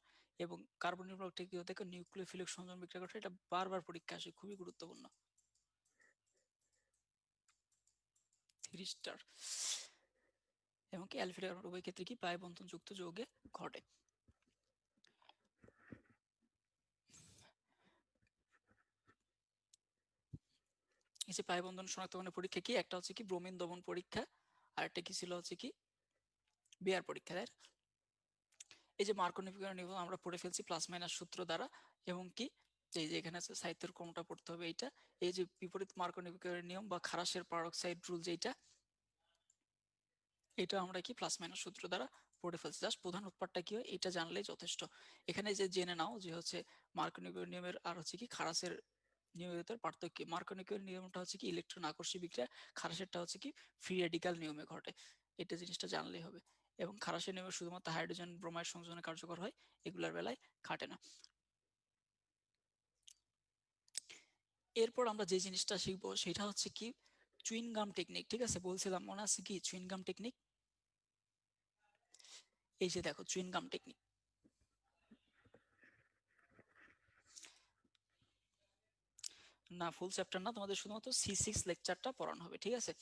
এবং কার্বন নির্ভর কি দেখো নিউক্লিওফিলিক সংযোজন বিক্রিয়া ঘটে, এটা বারবার পরীক্ষা আসে, খুবই গুরুত্বপূর্ণ। 3 স্টার। এবং কি অ্যালফিড কার্বন উভয় ক্ষেত্রে কি পাই বন্ধন যুক্ত যৌগে ঘটে। এই যে পাই বন্ধন শনাক্তকরণের পরীক্ষা কি, একটা হচ্ছে কি ব্রোমিন দমন পরীক্ষা, আর একটা কি ছিল হচ্ছে কি বিয়ার পরীক্ষা। এই যে মার্কোনিফিকের নিয়ম আমরা পড়ে ফেলছি প্লাস মাইনাস সূত্র দ্বারা, এবং কি এই যে এখানে আছে সাহিত্যের ক্রমটা পড়তে হবে এইটা। এই যে বিপরীত মার্কোনিফিকের নিয়ম বা খারাসের পারক্সাইড রুল যেটা, এটা আমরা কি প্লাস মাইনাস সূত্র দ্বারা পড়ে ফেলছি। জাস্ট প্রধান উৎপাদটা কি হয় এটা জানলেই যথেষ্ট। এখানে যে জেনে নাও যে হচ্ছে মার্কোনিফিকের নিয়মের আর হচ্ছে কি খারাসের নিয়মের ভিতর পার্থক্য। মার্কোনিফিকের নিয়মটা হচ্ছে কি ইলেকট্রন আকর্ষী বিক্রিয়া, খারাসেরটা হচ্ছে কি ফ্রি রেডিকাল নিয়মে ঘটে, এটা জিনিসটা জানলেই হবে। এবং খারাসের নিয়মে শুধুমাত্র হাইড্রোজেন ব্রোমাইড সংযোজনে কার্যকর হয়, এগুলার বেলায় খাটে না। এরপর আমরা যে জিনিসটা শিখবো সেটা হচ্ছে কি চুইনগাম টেকনিক। ঠিক আছে, বলছিলাম মনে আছে কি চুইনগাম টেকনিক। এই যে দেখো চুইনগাম টেকনিক, না ফুল চ্যাপ্টার না, তোমাদের শুধুমাত্র C6 লেকচারটা পড়ানো হবে, ঠিক আছে?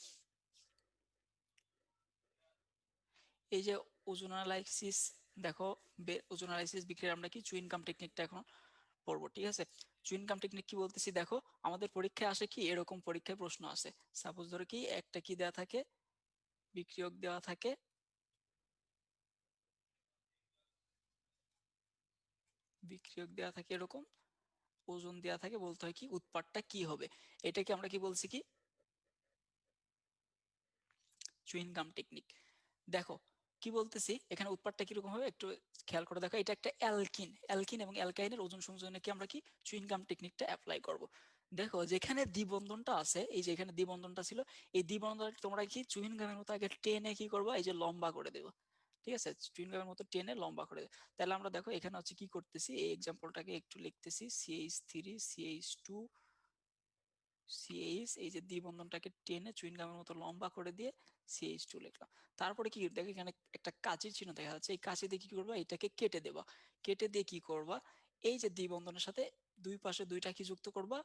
এই যে ওজোন অ্যানালাইসিস, দেখো ওজোন অ্যানালাইসিস বিক্রিয়ার আমরা কি চুইনগাম টেকনিকটা এখন পড়বো, ঠিক আছে? চুইনগাম টেকনিক কি বলতেছি, দেখো আমাদের পরীক্ষায় আসে কি এরকম পরীক্ষায় প্রশ্ন আসে, সাপোজ ধরো কি একটা কি দেওয়া থাকে, বিক্রিয়ক দেওয়া থাকে, বিক্রিয়ক দেওয়া থাকে এরকম, ওজন দেওয়া থাকে, বলতে হয় কি উৎপাদটা কি হবে। এটাকে আমরা কি বলছি কি চুইনগাম টেকনিক। দেখো কি বলতেছি, এখানে উৎপাদটা কিরকম হবে একটু খেয়াল করে দেখো, এটা একটা অ্যালকিন, অ্যালকিন এবং অ্যালকাইনের ওজন সংযোজনে কি আমরা কি চুইনগাম টেকনিকটা অ্যাপ্লাই করব। দেখো যেখানে দ্বিবন্ধনটা আছে, এই যে এখানে দ্বিবন্ধনটা ছিল, এই দ্বিবন্ধনটা তোমরা কি চুইনগামের মতো আগে টেনে কি করবা, এই যে লম্বা করে দেবো, ঠিক আছে? চুইনগামের মতো টেনে লম্বা করে দেবো। তাহলে আমরা দেখো এখানে হচ্ছে কি করতেছি, এই এক্সাম্পলটাকে একটু লিখতেছি, CH3 CH2 সিএইচ, এই যে দ্বিবন্ধনটাকে টেনে চুইনগামের মতো লম্বা করে দিয়ে CH2 লিখলাম। তারপরে কি দেখো এখানে একটা কাঁচির চিহ্ন দেখা যাচ্ছে, এই কাঁচি দিয়ে কি করবা, এটাকে কেটে দেবা। কেটে দিয়ে কি করবা, এই যে দ্বিবন্ধনের সাথে দুই পাশে দুইটা কি যুক্ত করবা,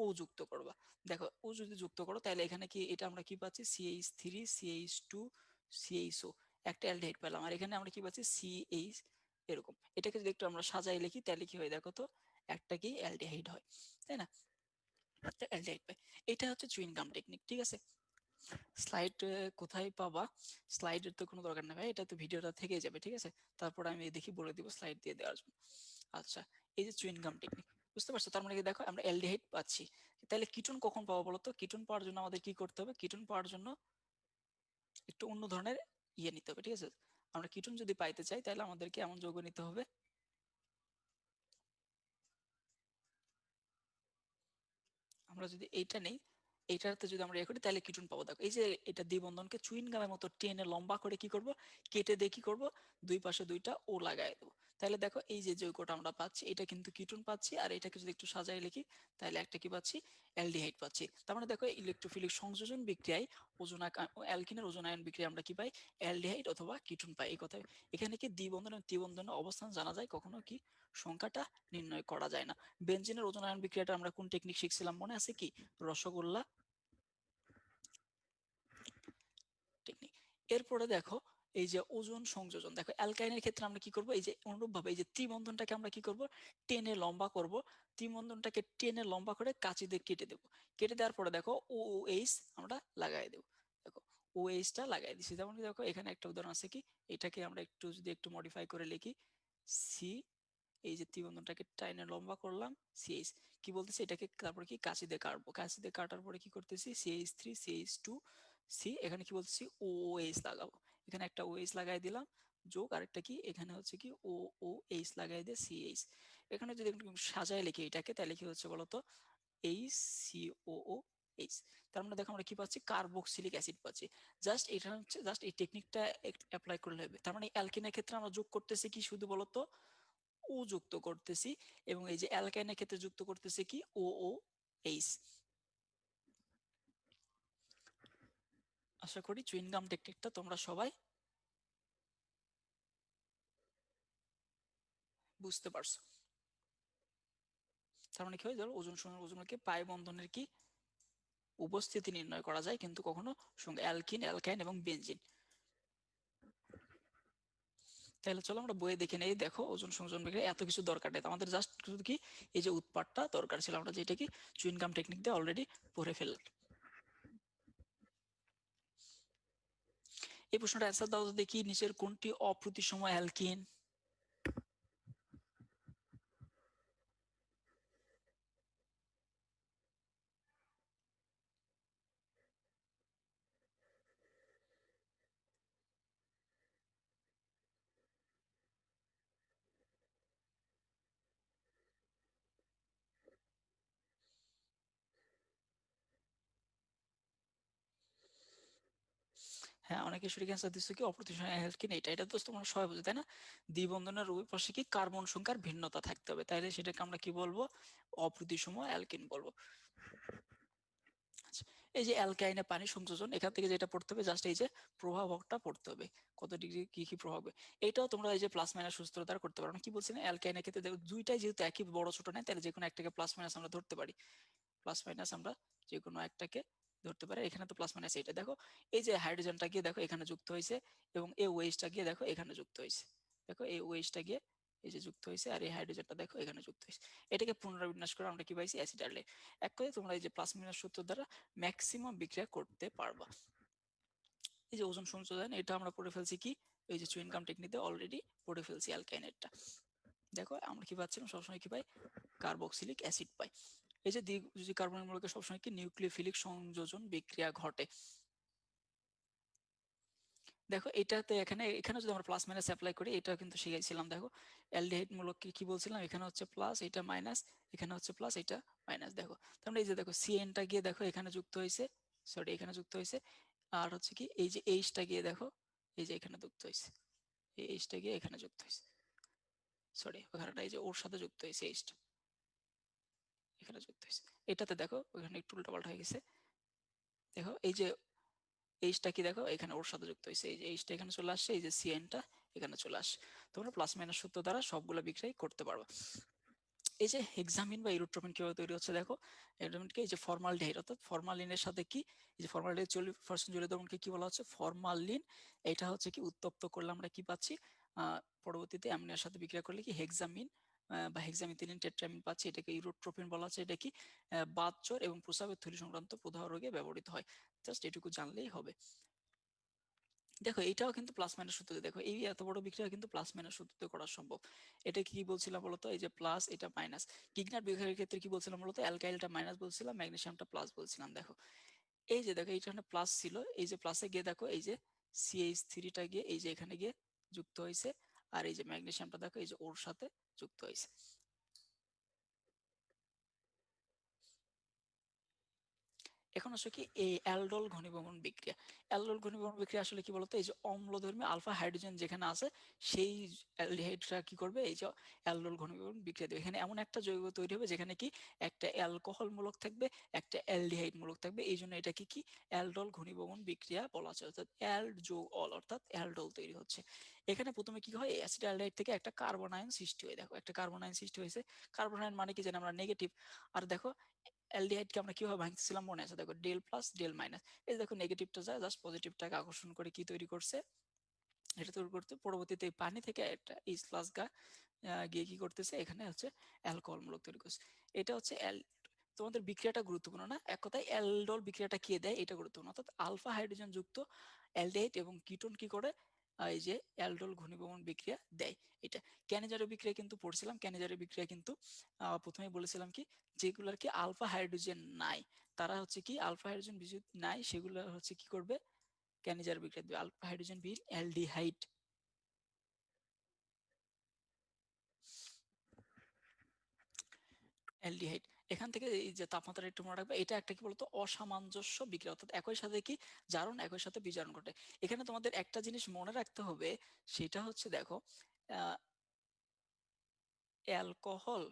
ও যুক্ত করবা। দেখো ও যদি যুক্ত করো তাহলে এখানে কি এটা আমরা কি পাচ্ছি, CH3 CH2 CHO, একটা অ্যালডিহাইড পেলাম। আর এখানে আমরা কি পাচ্ছি, CH, এরকম। এটাকে যদি একটু আমরা সাজাই লিখি তাহলে কি হয় দেখো তো, একটা কি অ্যালডিহাইড হয়, তাই না? অ্যালডিহাইড পাই। এটা হচ্ছে চুইং গাম টেকনিক, ঠিক আছে? স্লাইড কোথায় পাবা, স্লাইডের তো কোনো দরকার নেই ভাই, এটা তো ভিডিওটা থেকেই যাবে, ঠিক আছে? তারপর আমি দেখি বলে দিব স্লাইড দিয়ে দেওয়ার জন্য। আচ্ছা, এই যে চুইং গাম টেকনিক, বুঝতে পারছো? তার মানে কি দেখো আমরা অ্যালডিহাইড পাচ্ছি, তাহলে কিটোন কখন পাবো বলো তো? কিটোন পাওয়ার জন্য আমাদের কি করতে হবে, কিটোন পাওয়ার জন্য একটু অন্য ধরনের নিতে হবে, ঠিক আছে? আমরা কিটোন যদি পাইতে চাই তাহলে আমাদেরকে এমন যৌগ নিতে হবে, আমরা যদি এইটা নেই, এইটাতে যদি আমরা করি তাহলে কিটোন পাবো। দেখো এই যে এটা দ্বিবন্ধনকে চুইন গামের মতো টেনে লম্বা করে কি করব, কেটে দিয়ে কি করব, দুই পাশে দুইটা ও লাগাই দেবো। তাহলে দেখো এই যে যৌগটা আমরা পাচ্ছি এটা কিন্তু কিটোন পাচ্ছি, আর এটাকে যদি একটু সাজাই লিখি তাহলে একটা কি পাচ্ছি, অ্যালডিহাইড পাচ্ছি। তার মানে দেখো ইলেকট্রোফিলিক সংযোজন বিক্রিয়ায় ওজোন অ্যালকিনের ওজোন আয়ন বিক্রিয়া আমরা কি পাই, অ্যালডিহাইড অথবা কিটোন পাই। এই কথা, এখানে কি দ্বিবন্ধন এবং ত্রিবন্ধনের অবস্থান জানা যায়, কখনো কি সংখ্যাটা নির্ণয় করা যায় না। বেনজিনের ওজোন আয়ন বিক্রিয়াটা আমরা কোন টেকনিক শিখছিলাম মনে আছে কি, রসগোল্লা টেকনিক। এরপরে দেখো এই যে ওজোন সংযোজন, দেখো অ্যালকাইনের ক্ষেত্রে আমরা কি করব, এই যে অনুরূপ ভাবে এই যে ত্রিবন্ধনটাকে আমরা কি করব, টেনে লম্বা করব। ত্রিবন্ধনটাকে টেনে লম্বা করে কাঁচি দিয়ে কেটে দেব। কেটে দেওয়ার পরে দেখো OH আমরা লাগাই দেব। দেখো OH টা লাগাই দিছি। যেমন দেখো এখানে একটা উদাহরণ আছে কি, এটাকে আমরা একটু যদি একটু মডিফাই করে লিখি, সি, এই যে ত্রিবন্ধনটাকে টাইনে লম্বা করলাম, CH, কি বলতেছি এটাকে তারপরে কি কাঁচি দিয়ে কাটবো। কাঁচি দিয়ে কাটার পরে কি করতেছি, CH3 CH2 সি, এখানে কি বলতেছি OH লাগাবো। এখানে একটা OH লাগাই দিলাম, যোগ আরেকটা কি এখানে হচ্ছে কি OH লাগাই দিয়ে CH। এখানে যদি একটু সাজায় লিখি এটাকে তাহলে কি হচ্ছে বলতো, HCOOH। তার মানে দেখো আমরা কি পাচ্ছি, কার্বক্সিলিক অ্যাসিড পাচ্ছি। জাস্ট এটা হচ্ছে, জাস্ট এই টেকনিকটা অ্যাপ্লাই করলে হবে। তার মানে অ্যালকিনের ক্ষেত্রে আমরা যোগ করতেছি কি শুধু বলতো, ও যুক্ত করতেছি, এবং এই যে অ্যালকাইনের ক্ষেত্রে যুক্ত করতেছি কি OOH। আশা করি চুইনগাম টেকনিকটা তোমরা সবাই বুঝতে পারছো। তার মানে কি হয়, ধরো ওজন সমান ওজনকে পাই বন্ধনের কি উপস্থিতি নির্ণয় করা যায়, কিন্তু কখনো সঙ্গে অ্যালকিন, অ্যালকাইন এবং বেনজিন। তাহলে চলো আমরা বইয়ে দেখে নেই। দেখো ওজন সংযোজন বিক্রিয়া এত কিছু দরকার নেই আমাদের, জাস্ট শুধু কি এই যে উৎপাদটা দরকার ছিল, আমরা যেটা কি চুইনগাম টেকনিক দিয়ে অলরেডি পড়ে ফেললাম। এই প্রশ্নটা অ্যান্সার দাও তো দেখি, নিচের কোনটি অপ্রতিসম অ্যালকিন? হ্যাঁ, অনেকে সঠিক অ্যান্সার দিচ্ছে কি অপ্রতিসম অ্যালকিন। এটা তো তোমরা সবাই বুঝো তাই না? দ্বিবন্ধনের উভয় পাশে কি কার্বন সংখ্যার ভিন্নতা থাকতে হবে, তাইলে সেটাকে আমরা কি বলবো, অপ্রতিসম অ্যালকিন বলবো। আচ্ছা, এই যে অ্যালকাইনে পানি সংযোজন, এখান থেকে যেটা পড়তে হবে জাস্ট এই যে প্রভাবকটা পড়তে হবে, কত ডিগ্রি কি কি প্রভাব হবে। এটাও তোমরা এই যে প্লাস মাইনাস সূত্র দ্বারা করতে পারো। কি বলছি না, অ্যালকাইনের ক্ষেত্রে দেখো দুইটাই যেহেতু একই বড় ছোট নেয়, তাহলে যে কোনো একটাকে প্লাস মাইনাস আমরা ধরতে পারি। প্লাস মাইনাস আমরা যে কোনো একটাকে ধরতে পারি। এখানে তো প্লাস মাইনাস এইটা দেখো, এই যে হাইড্রোজেনটা গিয়ে দেখো এখানে যুক্ত হয়েছে, এবং এই ওএইচটা গিয়ে দেখো এখানে যুক্ত হয়েছে। দেখো এই ওএইচটা গিয়ে এই যে যুক্ত হয়েছে, আর এই হাইড্রোজেনটা দেখো এখানে যুক্ত হয়েছে। এটাকে পুনর্বিন্যাস করে আমরা কি পাইছি, অ্যাসিড অ্যালডিহাইড। এক কথায় তোমরা এই যে প্লাস মাইনাস সূত্র দ্বারা ম্যাক্সিমাম বিক্রিয়া করতে পারবা। এই যে ওজন সংযোজন এটা আমরা পড়ে ফেলছি কি, এই যে চুইনগাম টেকনিকে অলরেডি পড়ে ফেলছি অ্যালকাইনেটটা। দেখো আমরা কি পাচ্ছিলাম, সবসময় কি পাই, কার্বক্সিলিক অ্যাসিড পাই। এই যে দ্বিযোজী কার্বনের মূলকে সবসময় কি নিউক্লিওফিলিক সংযোজন বিক্রিয়া ঘটে। দেখো এটাতে এখানে এখানে যদি আমরা প্লাস মাইনাস অ্যাপ্লাই করি, এটা কিন্তু শিখাইছিলাম। দেখো অ্যালডিহাইড মূলক কি বলছিলাম, এখানে হচ্ছে প্লাস, এটা মাইনাস, এখানে হচ্ছে প্লাস, এটা মাইনাস। দেখো তার মানে এই যে দেখো সিএনটা গিয়ে দেখো এখানে যুক্ত হয়েছে, সরি এখানে যুক্ত হয়েছে, আর হচ্ছে কি এই যে এইচটা গিয়ে দেখো এই যে এখানে যুক্ত হয়েছে, এই এইচটা গিয়ে এখানে যুক্ত হয়েছে, সরি ওখানে এই যে ওর সাথে যুক্ত হয়েছে এইচটা, এখানে যুক্ত হয়েছে। এটাতে দেখো ওখানে একটু উল্টাপাল্টা হয়ে গেছে, দেখো এই যে এইচটা কি দেখো এখানে ওর সাথে যুক্ত হয়েছে, এই যে এইচটা এখানে চলে আসছে, এই যে সিএনটা এখানে চলে আসছে। তোমরা প্লাস মাইনাস সূত্র দ্বারা সবগুলো বিক্রিয়াই করতে পারবে। এই যে হেক্সামিন বা ইরোট্রপিন কিভাবে তৈরি হচ্ছে দেখো, এরোট্রপিনকে এই যে ফরমালডিহাইড অর্থাৎ ফরমালিনের সাথে কি এই যে ফরমালডিহাইড 40% জলীয় দ্রবণকে কি বলা হচ্ছে ফরমালিন। এটা হচ্ছে কি উত্তপ্ত করলে আমরা কি পাচ্ছি, পরবর্তীতে অ্যামিনের সাথে বিক্রিয়া করলে কি হেক্সামিন বা হেক্সামিথিলিন টেট্রামিন পাচ্ছি, এটাকে ইরোট্রপিন বলা হচ্ছে। এটা কি বাতজ্বর এবং প্রস্রাবের থলি সংক্রান্ত প্রদাহ রোগে ব্যবহৃত হয়। জাস্ট এটুকু জানলেই হবে। দেখো এটাও কিন্তু প্লাস মাইনাস সূত্রে, দেখো এই এত বড় বিক্রিয়া কিন্তু প্লাস মাইনাস সূত্রে করা সম্ভব। এটা কি বলছিলাম বলতো, এই যে প্লাস এটা মাইনাস। কিগনার বিক্রিয়ার ক্ষেত্রে কি বলছিলাম বলতো, অ্যালকাইলটা মাইনাস বলছিলাম, ম্যাগনেসিয়ামটা প্লাস বলছিলাম। দেখো এই যে দেখো এইখানে প্লাস ছিল, এই যে প্লাসে গিয়ে দেখো এই যে CH3টা গিয়ে এই যে এখানে গিয়ে যুক্ত হয়েছে, আর এই যে ম্যাগনেসিয়ামটা দেখো এই যে ওর সাথে যুক্ত হয়েছে। এখন আসলে কি এই অ্যালডোল ঘনীভবন বিক্রিয়া, অ্যালডোল ঘনীভবন বিক্রিয়া আসলে কি বলতো, এই যে অম্লধর্মী আলফা হাইড্রোজেন যেখানে আছে সেই অ্যালডিহাইডটা কি করবে, এই যে অ্যালডোল ঘনীভবন বিক্রিয়া দেবে। এখানে এমন একটা যৌগ তৈরি হবে যেখানে কি একটা অ্যালকোহল মূলক থাকবে, একটা অ্যালডিহাইড মূলক থাকবে, এই জন্য এটাকে কি অ্যালডোল ঘনীভবন বিক্রিয়া বলা হচ্ছে, অর্থাৎ অ্যাল্ড যোগ অল অর্থাৎ অ্যালডোল তৈরি হচ্ছে। এখানে প্রথমে কি হয়, অ্যাসিটালডিহাইড থেকে একটা কার্বন আয়ন সৃষ্টি হয়। দেখো একটা কার্বন আয়ন সৃষ্টি হয়েছে, কার্বন আয়ন মানে কি জানি আমরা নেগেটিভ। আর দেখো অ্যালডিহাইডকে আমরা কিভাবে ভাঙতেছিলাম মনে আছে, দেখো ডেল প্লাস ডেল মাইনাস, এই দেখো নেগেটিভটা যায় জাস্ট পজিটিভটাকে আকর্ষণ করে কি তৈরি করছে, এটা তৈরি করতে পরবর্তীতে পানি থেকে একটা এইচ প্লাস গিয়ে কি করতেছে, এখানে হচ্ছে অ্যালকোহল মূলক তৈরি করছে। এটা হচ্ছে তোমাদের বিক্রিয়াটা গুরুত্বপূর্ণ না, এক কথায় অ্যালডোল বিক্রিয়াটা কে দেয় এটা গুরুত্বপূর্ণ, অর্থাৎ আলফা হাইড্রোজেন যুক্ত অ্যালডিহাইড এবং কিটোন কি করে এই যে অ্যালডোল ঘনীভবন বিক্রিয়া দেয়। এটা ক্যানিজারের বিক্রিয়া কিন্তু পড়ছিলাম, ক্যানিজারের বিক্রিয়া কিন্তু প্রথমে বলেছিলাম কি যেগুলোর কি আলফা হাইড্রোজেন নাই, তারা হচ্ছে কি আলফা হাইড্রোজেন নাই, সেগুলো হচ্ছে কি করবে ক্যানিজার বিক্রিয়া দেবে, আলফা হাইড্রোজেন বিহীন অ্যালডিহাইড। অ্যালডিহাইড এখান থেকে এই যে তাপমাত্রা একটু মনে রাখবে, এটা একটা কি বলতো অসামঞ্জস্য বিক্রিয়া, অর্থাৎ একই সাথে কি জারণ একই সাথে বিজারণ ঘটে। এখানে তোমাদের একটা জিনিস মনে রাখতে হবে, সেটা হচ্ছে দেখো অ্যালকোহল,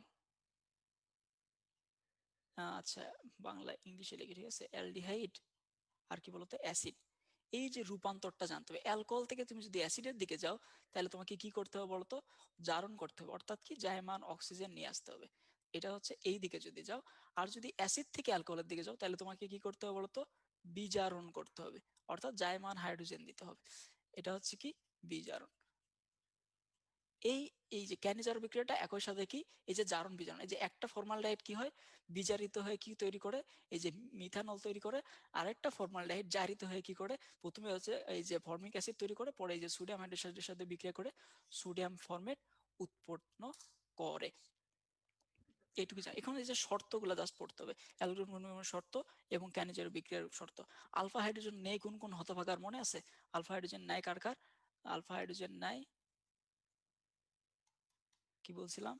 আচ্ছা বাংলা ইংলিশে লিখে ঠিক আছে, অ্যালডিহাইড আর কি বলতো অ্যাসিড, এই যে রূপান্তরটা জানতে হবে। অ্যালকোহল থেকে তুমি যদি অ্যাসিডের দিকে যাও তাহলে তোমাকে কি করতে হবে বলতো, জারণ করতে হবে, অর্থাৎ কি জায়মান অক্সিজেন নিয়ে আসতে হবে। এটা হচ্ছে এই দিকে যদি যাও, আর যদি অ্যাসিড থেকে অ্যালকোহলের দিকে যাও তাহলে তোমাকে কি করতে হবে বলতো, বিজারণ করতে হবে, অর্থাৎ জায়মান হাইড্রোজেন দিতে হবে। এটা হচ্ছে কি বিজারণ। এই এই যে ক্যানিজার বিক্রিয়াটা একই সাথে কি এই যে জারণ বিজারণ, এই যে একটা ফর্মালডিহাইড কি হয় বিজারিত হয়ে কি তৈরি করে এই যে মিথানল তৈরি করে, আরেকটা ফর্মালডিহাইড জারিত হয়ে কি করে প্রথমে হচ্ছে এই যে ফর্মিক অ্যাসিড তৈরি করে, পরে এই যে সোডিয়াম হাইড্রোক্সাইডের সাথে বিক্রিয়া করে সোডিয়াম ফরমেট উৎপন্ন করে। এইটুকু জানি। এখন এই যে শর্তগুলো জাস্ট পড়তে হবে, অ্যালডোল ঘনীভবনের শর্ত এবং ক্যানিজার বিক্রিয়ার শর্ত। আলফা হাইড্রোজেন নেই কোন কোন হতভাগার মনে আছে, আলফা হাইড্রোজেন নাই কার কার, আলফা হাইড্রোজেন নাই কি বলছিলাম,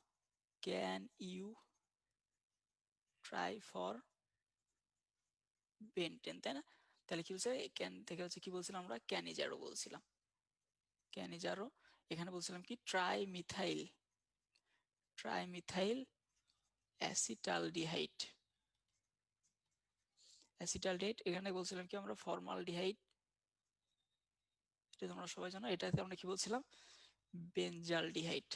can you try for Ben Ten, তাই না? তাহলে কি বলছে ক্যান থেকে হচ্ছে কি বলছিলাম আমরা ক্যানিজারো বলছিলাম, ক্যানিজারো। এখানে বলছিলাম কি ট্রাইমিথাইল অ্যাসিটালডিহাইড, অ্যাসিটালডিহাইড। এখানে বলছিলাম কি আমরা ফর্মালডিহাইড, এটা তোমরা সবাই জানো। এটাতে আমরা কি বলছিলাম বেনজালডিহাইড।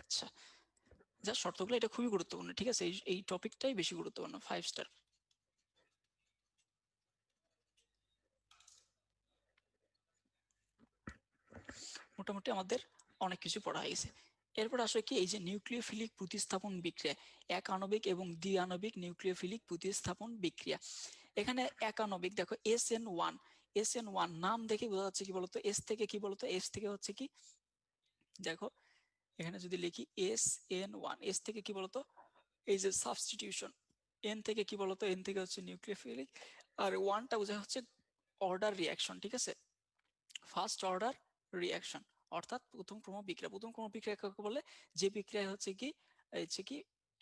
আচ্ছা যা শর্তগুলো এটা খুবই গুরুত্বপূর্ণ, ঠিক আছে, এই টপিকটাই বেশি গুরুত্বপূর্ণ, 5 স্টার। মোটামুটি আমাদের অনেক কিছু পড়া হয়েছে। এরপর আসলে কি এই যে নিউক্লিওফিলিক প্রতিস্থাপন বিক্রিয়া, এক আণবিক এবং দ্বি আণবিক নিউক্লিওফিলিক প্রতিস্থাপন বিক্রিয়া। এখানে এক আণবিক দেখো SN1, SN1 নাম দেখে বোঝা যাচ্ছে কি বলতো, এস থেকে কি বলতো, এস থেকে হচ্ছে কি দেখো এখানে যদি লিখি SN1, এস থেকে কি বলতো এই যে সাবস্টিটিউশন, এন থেকে কি বলতো, এন থেকে হচ্ছে নিউক্লিওফিলিক, আর ওয়ানটা বোঝা হচ্ছে অর্ডার রিয়াকশন, ঠিক আছে, ফার্স্ট অর্ডার রিয়াকশন, অর্থাৎ প্রথম ক্রম বিক্রিয়া। প্রথম ক্রম বিক্রিয়া কাকে বলে, যে বিক্রিয়া হচ্ছে কি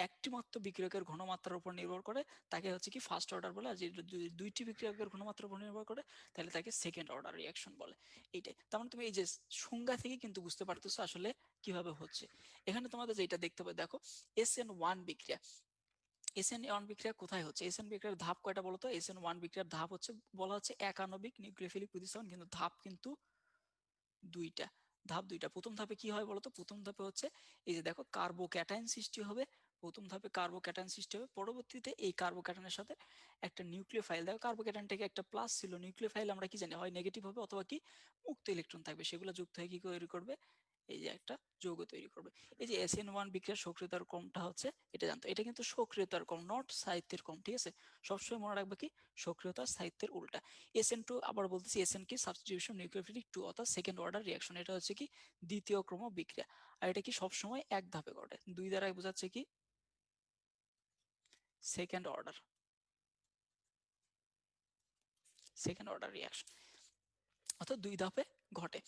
একটি মাত্র বিক্রিয়কের ঘনমাত্রার উপর নির্ভর করে তাকে হচ্ছে কি ফার্স্ট অর্ডার বলে, আর যদি দুইটি বিক্রিয়কের ঘনমাত্রার উপর নির্ভর করে তাহলে তাকে সেকেন্ড অর্ডার রিঅ্যাকশন বলে। এইটাই, তার মানে তুমি এই যে সংজ্ঞা থেকে কিন্তু বুঝতে পারতেছো আসলে কিভাবে হচ্ছে। এখানে তোমাদের যেটা দেখতে পাবে দেখো, SN1 বিক্রিয়া, SN1 বিক্রিয়া কোথায় হচ্ছে, SN বিক্রিয়ার ধাপ কয়টা বলতো? SN1 বিক্রিয়ার ধাপ হচ্ছে বলা হচ্ছে একাণবিক নিউক্লিওফিলিক প্রতিস্থাপন, কিন্তু ধাপ কিন্তু দুইটা। ধাপ দুইটা। প্রথম ধাপে কি হয় বলতো? প্রথম ধাপে হচ্ছে এই যে দেখো কার্বোক্যাটায়ন সৃষ্টি হবে। প্রথম ধাপে কার্বোক্যাটায়ন সৃষ্টি হবে, পরবর্তীতে এই কার্বোক্যাটায়নের সাথে একটা নিউক্লিওফাইল, দেখো কার্বোক্যাটায়ন থেকে একটা প্লাস ছিল, নিউক্লিওফাইল আমরা কি জানি হয় নেগেটিভ হবে অথবা কি মুক্ত ইলেকট্রন থাকবে, সেগুলো যুক্ত হয়ে কি তৈরি করবে? এই যে একটা যৌগ তৈরি করবে। এই যে SN1 বিক্রিয়ার সক্রিয়তার ক্রমটা হচ্ছে এটা জানতো, এটা কিন্তু সক্রিয়তার ক্রম, নট সাহিত্যের ক্রম, ঠিক আছে? সবসময় মনে রাখবে কি সক্রিয়তা সাহিত্যের উল্টা। SN2 আবার বলতেছি, SN কি সাবস্টিটিউশন নিউক্লিওফিলিক 2 অর্থাৎ সেকেন্ড অর্ডার রিঅ্যাকশন, এটা হচ্ছে কি দ্বিতীয় ক্রম বিক্রিয়া। আর এটা কি সবসময় এক ধাপে ঘটে, দুই দ্বারাই বোঝাচ্ছে কি second order, second order reaction, অর্থাৎ দুই ধাপে ঘটে।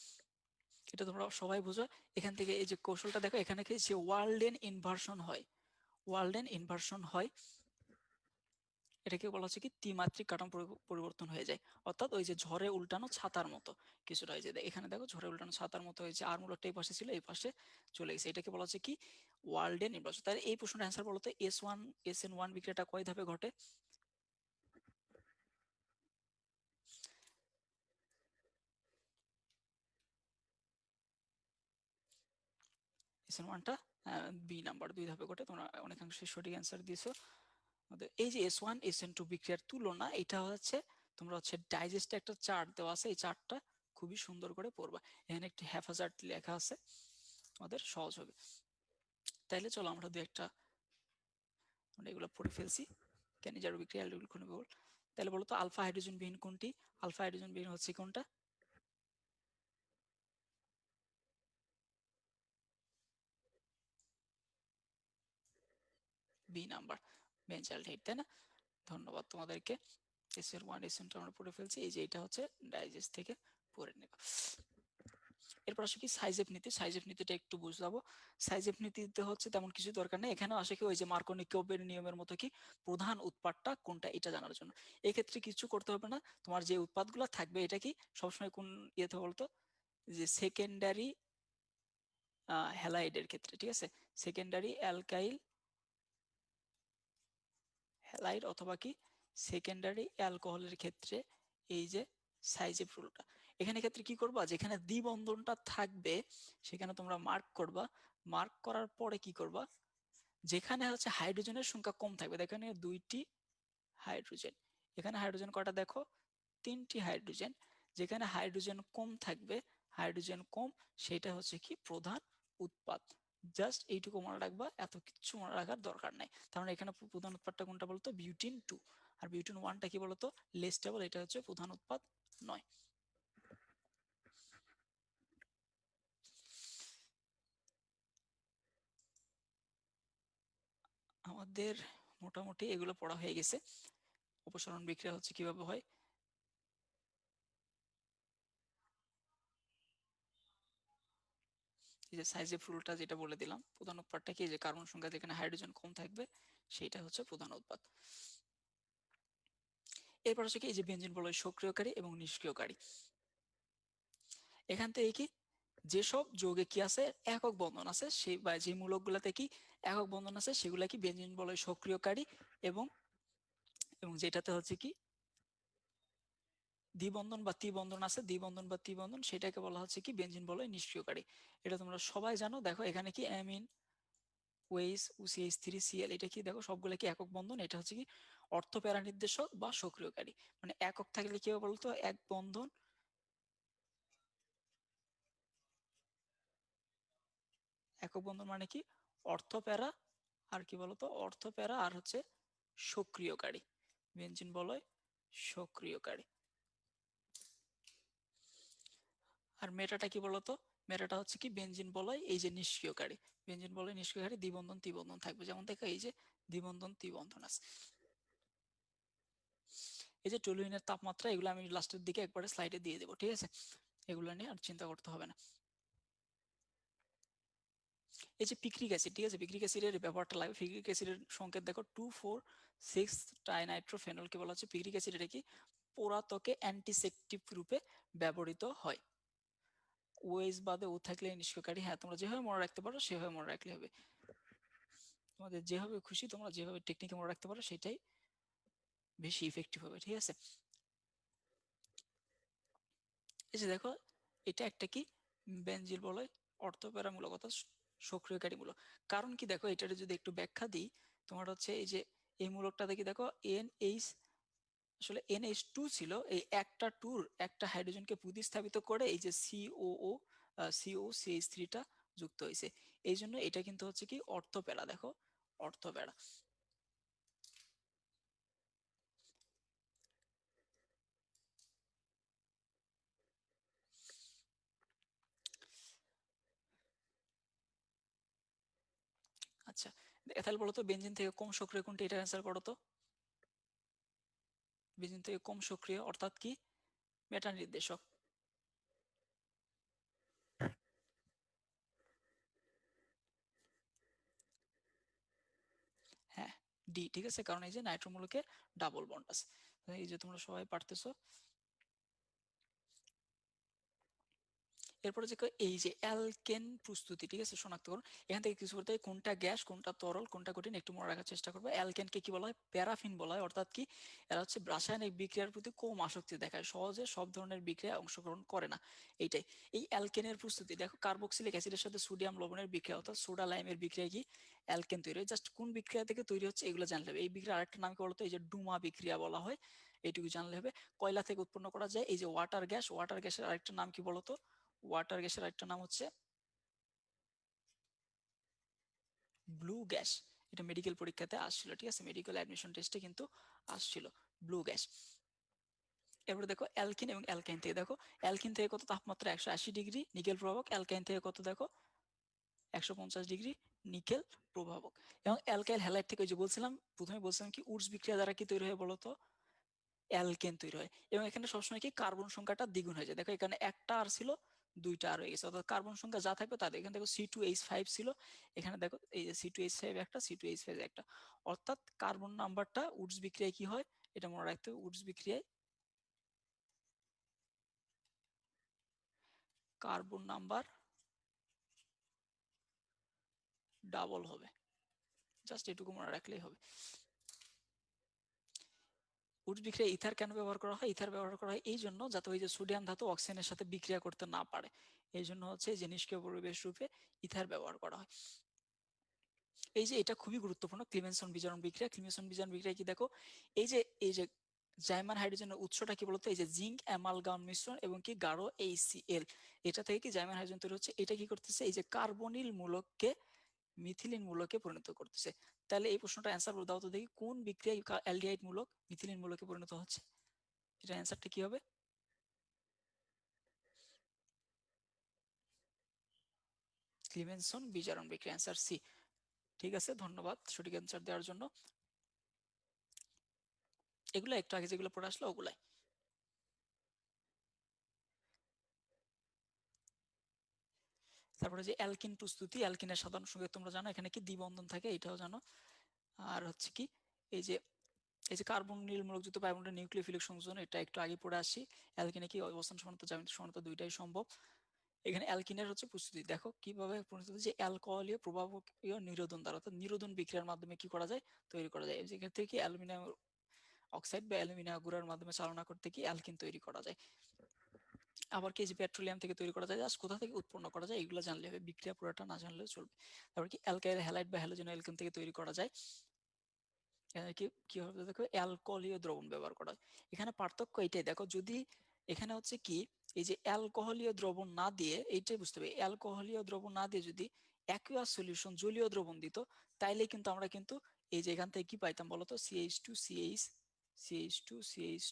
এটা তোমরা সবাই বুঝো। এখান থেকে এই যে কৌশলটা দেখো, এখানে কি যে ওয়ার্ল্ডেন ইনভার্সন হয়, ওয়ার্ল্ডেন ইনভার্সন হয়, এটাকে বলা হচ্ছে কি ত্রিমাত্রিক কাঠামো পরিবর্তন হয়ে যায়, অর্থাৎ ওই যে ঝড়ে উল্টানো ছাতার মতো কিছুটা হয়ে যায়। এখানে দেখো ঝড়ে উল্টানো ছাতার মতো হয়েছে, আর মূলকটা এই পাশে ছিল এই পাশে চলে গেছে, এটাকে বলা হচ্ছে কি ওয়ার্ল্ডেন ইনভার্সন। তাহলে এই প্রশ্নের অ্যান্সার বলতো SN1 বিক্রিয়াটা কয় ধাপে ঘটে? SN1টা বি নাম্বার, দুই ধাপে ঘটে। তোমরা অনেকাংশে সঠিক অ্যান্সার দিয়েছো। এই যে S1 SN2 বিক্রিয়ার তুলনা, এটা হচ্ছে তোমরা হচ্ছে ডাইজেস্টে একটা চার্ট দেওয়া আছে, এই চার্টটা খুবই সুন্দর করে পড়বা, এখানে একটি হ্যাফাজার্ড লেখা আছে, আমাদের সহজ হবে। তাইলে চলো আমরা দু একটা আমরা এগুলো পড়ে ফেলছি। ক্যানিজার বিক্রিয়া, অ্যালডিহাইড ঘনীভবন। তাহলে বলো তো আলফা হাইড্রোজেন বিহীন কোনটি? আলফা হাইড্রোজেন বিহীন হচ্ছে কোনটা? বি নাম্বার, বেঞ্জালডেহিড, তাই না? ধন্যবাদ তোমাদেরকে। SN1 SN2 আমরা পড়ে ফেলছি, এই যে এটা হচ্ছে ডাইজেস্ট থেকে পড়ে নেব। এরপর আসে কি সাইজেফ নীতি। সাইজেফ নীতিটা একটু বুঝাবো। সাইজেফ নীতিতে হচ্ছে তেমন কিছু দরকার নেই, এখানেও আসে কি ওই যে মার্কোনিকোভের নিয়মের মতো কি প্রধান উৎপাদটা কোনটা এটা জানার জন্য। এই ক্ষেত্রে কিছু করতে হবে না, তোমার যে উৎপাদগুলো থাকবে এটা কি সবসময় কোন ইয়েতে বলতো, যে সেকেন্ডারি হ্যালাইডের ক্ষেত্রে, ঠিক আছে, সেকেন্ডারি অ্যালকাইল হ্যালাইড অথবা কি সেকেন্ডারি অ্যালকোহলের ক্ষেত্রে এই যে সাইজেফ রুলটা, এখানে ক্ষেত্রে কি করবা, যেখানে দ্বিবন্ধনটা থাকবে সেখানে তোমরা মার্ক করবা, মার্ক করার পরে কি করবা, যেখানে হচ্ছে হাইড্রোজেনের সংখ্যা কম থাকবে, দেখো এখানে দুইটি হাইড্রোজেন, এখানে হাইড্রোজেন কয়টা দেখো, তিনটি হাইড্রোজেন, যেখানে হাইড্রোজেন কম থাকবে, হাইড্রোজেন কম, সেটা হচ্ছে কি প্রধান উৎপাদ। জাস্ট এইটুকু মনে রাখবা, এত কিছু মনে রাখার দরকার নাই। কারণ এখানে প্রধান উৎপাদটা কোনটা বলতো, বিউটিন 2, আর বিউটিন 1টা কি বলতো লেস স্টেবল, এটা হচ্ছে প্রধান উৎপাদ নয়। আমাদের মোটামুটি এগুলো পড়া হয়ে গেছে। অপসারণ বিক্রিয়া হচ্ছে কিভাবে হয়, এই যে সাইজের রুলটা যেটা বলে দিলাম, প্রধান উৎপাদটা কি, যে কার্বন সংখ্যা যেখানে হাইড্রোজেন কম থাকবে সেটা হচ্ছে প্রধান উৎপাদ। এরপর হচ্ছে কি এই যে বেঞ্জিন বলয় সক্রিয়কারী এবং নিষ্ক্রিয়কারী। এখান থেকে কি যেসব যৌগে কি আছে একক বন্ধন আছে, সেই বা যে মূলকগুলোতে কি একক বন্ধন আছে সেগুলা কি বেঞ্জিন বলয় সক্রিয়কারী, এবং এবং যেটাতে হচ্ছে কি দ্বিবন্ধন বা ত্রিবন্ধন আছে, দ্বিবন্ধন বা ত্রিবন্ধন, সেটাকে বলা হচ্ছে কি বেঞ্জিন বলয় নিষ্ক্রিয়কারী। এটা তোমরা সবাই জানো। দেখো এখানে কি অ্যামিন, ওএইচ, OCH3Cl, এটা কি দেখো সবগুলো কি একক বন্ধন, এটা হচ্ছে কি অর্থ প্যারা নির্দেশক বা সক্রিয়কারী। মানে একক থাকলে কি হবে বলতো, এক বন্ধন, একক বন্ধন মানে কি অর্থ প্যারা, আর কি বলতো অর্থ প্যারা, আর হচ্ছে সক্রিয়কারী, বেঞ্জিন বলয় সক্রিয়কারী। আর মেটাটা কি বলতো, মেটাটা হচ্ছে কি বেঞ্জিন বলয় এই যে নিষ্ক্রিয়কারী, বেঞ্জিন বলয় নিষ্ক্রিয়কারী, দ্বিবন্ধন ত্রিবন্ধন থাকবে, যেমন দেখো এই যে দ্বিবন্ধন ত্রিবন্ধন আছে। এই যে টলুইনের তাপমাত্রা, এগুলো আমি লাস্টের দিকে একবারে স্লাইডে দিয়ে দেবো, ঠিক আছে, এগুলো নিয়ে আর চিন্তা করতে হবে না। এই যে পিক্রিক অ্যাসিড, ঠিক আছে, পিক্রিক অ্যাসিডের ব্যবহারটা লাগবে। পিক্রিক অ্যাসিডের সংকেত দেখো 2,4,6 ট্রাইনাইট্রোফেনলকে বলা হচ্ছে পিক্রিক অ্যাসিড। এটা কি পোড়া ত্বকে অ্যান্টিসেপটিক রূপে ব্যবহৃত হয়। ওএইচ বাদে ও থাকলে নিষ্ক্রিয়কারী। হ্যাঁ, তোমরা যেভাবে মনে রাখতে পারো সেভাবে মনে রাখলে হবে। তোমাদের যেভাবে খুশি তোমরা যেভাবে টেকনিকে মনে রাখতে পারো সেটাই বেশি ইফেক্টিভ হবে, ঠিক আছে। এই যে দেখো এটা একটা কি বেনজিল বলয় অর্থপ্যারামূলক অর্থাৎ সক্রিয়কারীমূলক। কারণ কি দেখো এটার যদি একটু ব্যাখ্যা দিই, তোমার হচ্ছে এই যে এই মূলকটা দেখি দেখো NH, আসলে NH2 ছিল, এই একটা টুর একটা হাইড্রোজেনকে প্রতিস্থাপিত করে এই যে COCH3টা যুক্ত হয়েছে। এই জন্য এটা কিন্তু হচ্ছে কি অর্থপ্যারা, দেখো অর্থপ্যারা। আচ্ছা তাহলে বলো তো বেনজিন থেকে কম সক্রিয় কোনটা, এটা অ্যান্সার করো তো। বেনজিন থেকে কম সক্রিয় অর্থাৎ কি মেটা নির্দেশক। হ্যাঁ ডি, ঠিক আছে, কারণ এই যে নাইট্রোমূলকে ডাবল বন্ড আছে। এই যে তোমরা সবাই পারতেছো। এরপরে যে এই যে অ্যালকেন প্রস্তুতি, ঠিক আছে, শনাক্তকরণ। এখান থেকে কিছু করতে হয়, কোনটা গ্যাস কোনটা তরল কোনটা কঠিন একটু মনে রাখার চেষ্টা করবে। অ্যালকেনকে কি বলা হয়, প্যারাফিন বলা হয়, অর্থাৎ কি এরা হচ্ছে রাসায়নিক বিক্রিয়ার প্রতি কম আসক্তি দেখায়, সহজে সব ধরনের বিক্রিয়ায় অংশগ্রহণ করে না। এইটাই এই অ্যালকেনের প্রস্তুতি। দেখো কার্বক্সিলিক অ্যাসিডের সাথে সোডিয়াম লবণের বিক্রিয়া অর্থাৎ সোডা লাইমের বিক্রিয়া কি অ্যালকেন তৈরি হয়। জাস্ট কোন বিক্রিয়া থেকে তৈরি হচ্ছে এগুলো জানলে হবে। এই বিক্রিয়া আরেকটা নাম কি বলতো, এই যে ডুমা বিক্রিয়া বলা হয়, এইটুকু জানলে হবে। কয়লা থেকে উৎপন্ন করা যায় এই যে ওয়াটার গ্যাস, ওয়াটার গ্যাসের আরেকটা নাম কি বলতো, ওয়াটার গ্যাসের আরেকটা নাম হচ্ছে ব্লু গ্যাস। এটা মেডিকেল পরীক্ষাতে আসছিল, ঠিক আছে, মেডিকেল অ্যাডমিশন টেস্টে কিন্তু আসছিল ব্লু গ্যাস। এরপরে দেখো অ্যালকিন এবং অ্যালকাইন থেকে দেখো, অ্যালকিন থেকে কত তাপমাত্রা 180 ডিগ্রি নিকেল প্রভাবক, অ্যালকাইন থেকে কত দেখো 150 ডিগ্রি নিকেল প্রভাবক। এবং অ্যালকাইল হ্যালাইড থেকে যে বলছিলাম প্রথমে বলছিলাম কি উডস বিক্রিয়া দ্বারা কি তৈরি হয় বলতো, অ্যালকেন তৈরি হয়। এবং এখানে সবসময় কি কার্বন সংখ্যাটা দ্বিগুণ হয়ে যায়। দেখো এখানে একটা আর ছিল দুইটা আর হয়ে গেছে, অর্থাৎ কার্বন সংখ্যা যা থাকবে তাদের এখানে দেখো C2H5 ছিল, এখানে দেখো এই যে C2H5 একটা C2H5 একটা, অর্থাৎ কার্বন নাম্বারটা উডস বিক্রিয়ায় কি হয় এটা মনে রাখতে হবে। উডস বিক্রিয়ায় কার্বন নাম্বার ডাবল হবে, জাস্ট এটুকু মনে রাখলেই হবে। উডস বিক্রিয়া ইথার কেন ব্যবহার করা হয়, ইথার ব্যবহার করা হয় এই জন্য যাতে ওই যে সোডিয়াম ধাতু অক্সিজেনের সাথে বিক্রিয়া করতে না পারে, এই জন্য হচ্ছে যে নিষ্ক্রিয় পরিবেশ রূপে ইথার ব্যবহার করা হয়। এই যে এটা খুবই গুরুত্বপূর্ণ ক্লিমেনসন বিজারণ বিক্রিয়া। ক্লিমেনসন বিজারণ বিক্রিয়া কি দেখো এই যে জাইমান হাইড্রোজেনের উৎসটা কি বলতো, এই যে জিঙ্ক অ্যামালগাম মিশ্রণ এবং কি গাঢ় HCl, এটা থেকে কি জাইমান হাইড্রোজেন তৈরি হচ্ছে। এটা কি করতেছে, এই যে কার্বনিল মূলককে মিথিলিন মূলকে পরিণত করতেছে। তাহলে এই প্রশ্নটা অ্যান্সার দাও তো দেখি, কোন বিক্রিয়ায় অ্যালডিহাইড মূলক মিথিলিন মূলকে পরিণত হচ্ছে, এটা অ্যান্সারটা কি হবে। ক্লিমেনসন বিজারণ বিক্রিয়া, অ্যান্সার সি। ঠিক আছে, ধন্যবাদ সঠিক অ্যান্সার দেওয়ার জন্য। এগুলো একটু আগে যেগুলো পড়ে আসলো ওগুলাই। তারপরে যে অ্যালকিন প্রস্তুতি, অ্যালকিনের সাধারণ সংকেত তোমরা জানো, এখানে কি দ্বিবন্ধন থাকে এটাও জানো। আর হচ্ছে কি এই যে কার্বন নীল মূলকযুক্ত বায়ুমণ্ডলের নিউক্লিওফিলিক সংযোজন, এটা একটু আগে পড়ে আসি। অ্যালকিনে কি অবস্থান সমানতা জ্যামিতিক সমানতা দুইটাই সম্ভব। এখানে অ্যালকিনের হচ্ছে প্রস্তুতি দেখো কিভাবে প্রস্তুতি, যে অ্যালকোহলীয় প্রভাবকীয় নিরোধন দ্বারা অর্থাৎ নিরোধন বিক্রিয়ার মাধ্যমে কি করা যায় তৈরি করা যায়। যে ক্ষেত্রে কি অ্যালুমিনিয়াম অক্সাইড বা অ্যালুমিনিয়াম গুঁড়ার মাধ্যমে চালনা করতে কি অ্যালকিন তৈরি করা যায়। আবার কি যে পেট্রোলিয়াম থেকে তৈরি করা যায়, জাস্ট কোথা থেকে উৎপন্ন করা যায় এগুলো জানলে হবে, বিক্রিয়া পুরোটা না জানলেও চলবে। তারপর কি অ্যালকাইল হ্যালাইড বা হ্যালোজেন অ্যালকেন থেকে তৈরি করা যায়। কি কি হবে দেখো অ্যালকোহলীয় দ্রবণ ব্যবহার করা হয়। এখানে পার্থক্য এটাই দেখো, যদি এখানে হচ্ছে কি এই যে অ্যালকোহলীয় দ্রবণ না দিয়ে, এইটাই বুঝতে হবে, অ্যালকোহলীয় দ্রবণ না দিয়ে যদি অ্যাকুয়াস সলিউশন জলীয় দ্রবণ দিত, তাইলে কিন্তু আমরা কিন্তু এই যে এখান থেকে কি পাইতাম বলতো, CH2 CH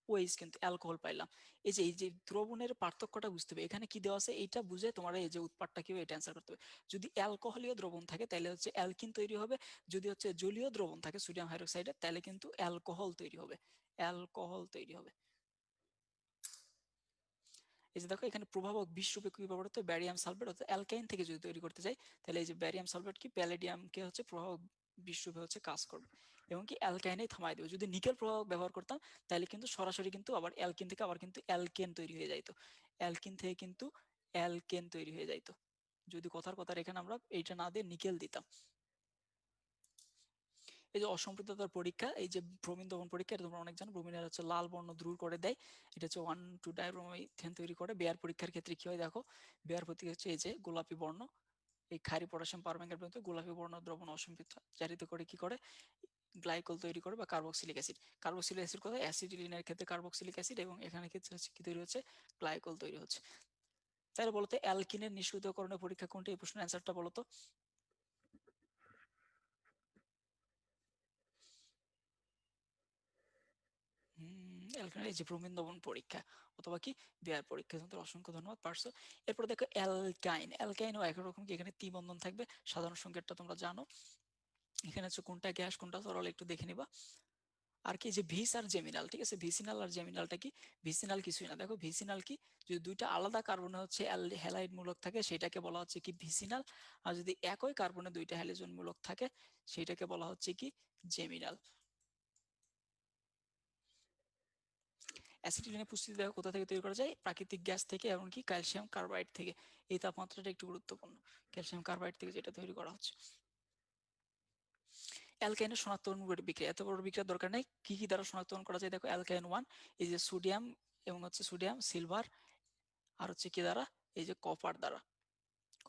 ওএইচ কিন্তু অ্যালকোহল পাইলাম। এই যে দ্রবণের পার্থক্যটা বুঝতে হবে, এখানে কি দেওয়া আছে এইটা বুঝে তোমার এই যে উৎপাদটা কি এটা অ্যান্সার করতে হবে। যদি অ্যালকোহলীয় দ্রবণ থাকে তাহলে হচ্ছে অ্যালকিন তৈরি হবে, যদি হচ্ছে জলীয় দ্রবণ থাকে সোডিয়াম হাইড্রোক্সাইডে তাহলে কিন্তু অ্যালকোহল তৈরি হবে, অ্যালকোহল তৈরি হবে। এই যে দেখো এখানে প্রভাবক বিষ রূপে কি ব্যবহার হতো, ব্যারিয়াম সালফেট অর্থাৎ অ্যালকাইন থেকে যদি তৈরি করতে যাই তাহলে এই যে ব্যারিয়াম সালফেট কি প্যালেডিয়ামকে হচ্ছে প্রভাবক বিষ রূপে হচ্ছে কাজ করবে এবং কি অ্যালকাইনেই থামাই দেবে। যদি নিকেল প্রভাবক ব্যবহার করতাম তাহলে কিন্তু সরাসরি কিন্তু আবার অ্যালকিন থেকে আবার কিন্তু অ্যালকেন তৈরি হয়ে যাইতো, অ্যালকিন থেকে কিন্তু অ্যালকেন তৈরি হয়ে যাইতো যদি কথার কথা এখানে আমরা এইটা না দিয়ে নিকেল দিতাম। এই যে অসম্পৃক্ততার পরীক্ষা, এই যে ব্রোমিন দহন পরীক্ষা, এটা তোমরা অনেক জানো। ব্রোমিনের হচ্ছে লাল বর্ণ দূর করে দেয়, এটা হচ্ছে 1,2 ডাইব্রোমিথেন তৈরি করে। বেয়ার পরীক্ষার ক্ষেত্রে কি হয় দেখো, বেয়ার পরীক্ষা হচ্ছে এই যে গোলাপি বর্ণ, এই ক্ষারীয় পটাশিয়াম পারম্যাঙ্গনেট মধ্যে গোলাপি বর্ণ দ্রবণ অসম্পৃক্ত জারিত করে কি করে গ্লাইকল তৈরি করে বা কার্বক্সিলিক অ্যাসিড। কার্বক্সিলিক অ্যাসিড কোথায়, অ্যাসিটিলিনের ক্ষেত্রে কার্বক্সিলিক অ্যাসিড এবং এখানে ক্ষেত্রে হচ্ছে কি তৈরি হচ্ছে, গ্লাইকল তৈরি হচ্ছে। তাহলে বলতো অ্যালকিনের নিষ্ক্রিয়করণের পরীক্ষা কোনটি, এই প্রশ্নের অ্যান্সারটা বলতো। অ্যালকাইন এই যে ব্রোমিন দমন পরীক্ষা অথবা কি বেয়ার পরীক্ষা। তোমাদের অসংখ্য ধন্যবাদ পারছো। এরপর দেখো অ্যালকাইন, অ্যালকাইনও একই রকম, কি এখানে ত্রিবন্ধন থাকবে, সাধারণ সংকেতটা তোমরা জানো। এখানে হচ্ছে কোনটা গ্যাস কোনটা তরল একটু দেখে নিবা। আর কি যে ভিস আর জেমিনাল, ঠিক আছে, ভিসিনাল আর জেমিনালটা কি, ভিসিনাল কিছুই না, দেখো ভিসিনাল কি, যদি দুইটা আলাদা কার্বনে হচ্ছে হ্যালাইড মূলক থাকে সেটাকে বলা হচ্ছে কি ভিসিনাল, আর যদি একই কার্বনে দুইটা হ্যালোজেন মূলক থাকে সেটাকে বলা হচ্ছে কি জেমিনাল। অ্যাসিটিলিনের পুষ্টি দেহ কোথা থেকে তৈরি করা যায়, প্রাকৃতিক গ্যাস থেকে, এমনকি ক্যালসিয়াম কার্বাইড থেকে। এই তাপমাত্রাটা একটু গুরুত্বপূর্ণ, ক্যালসিয়াম কার্বাইড থেকে যেটা তৈরি করা হচ্ছে। অ্যালকাইনের শনাক্তকরণ বিক্রিয়া, এত বড় বিক্রিয়ার দরকার নেই। কি কি দ্বারা শনাক্তকরণ করা যায় দেখো, অ্যালকাইন 1 এই যে সোডিয়াম এবং হচ্ছে সোডিয়াম সিলভার, আর হচ্ছে কি দ্বারা, এই যে কপার দ্বারা,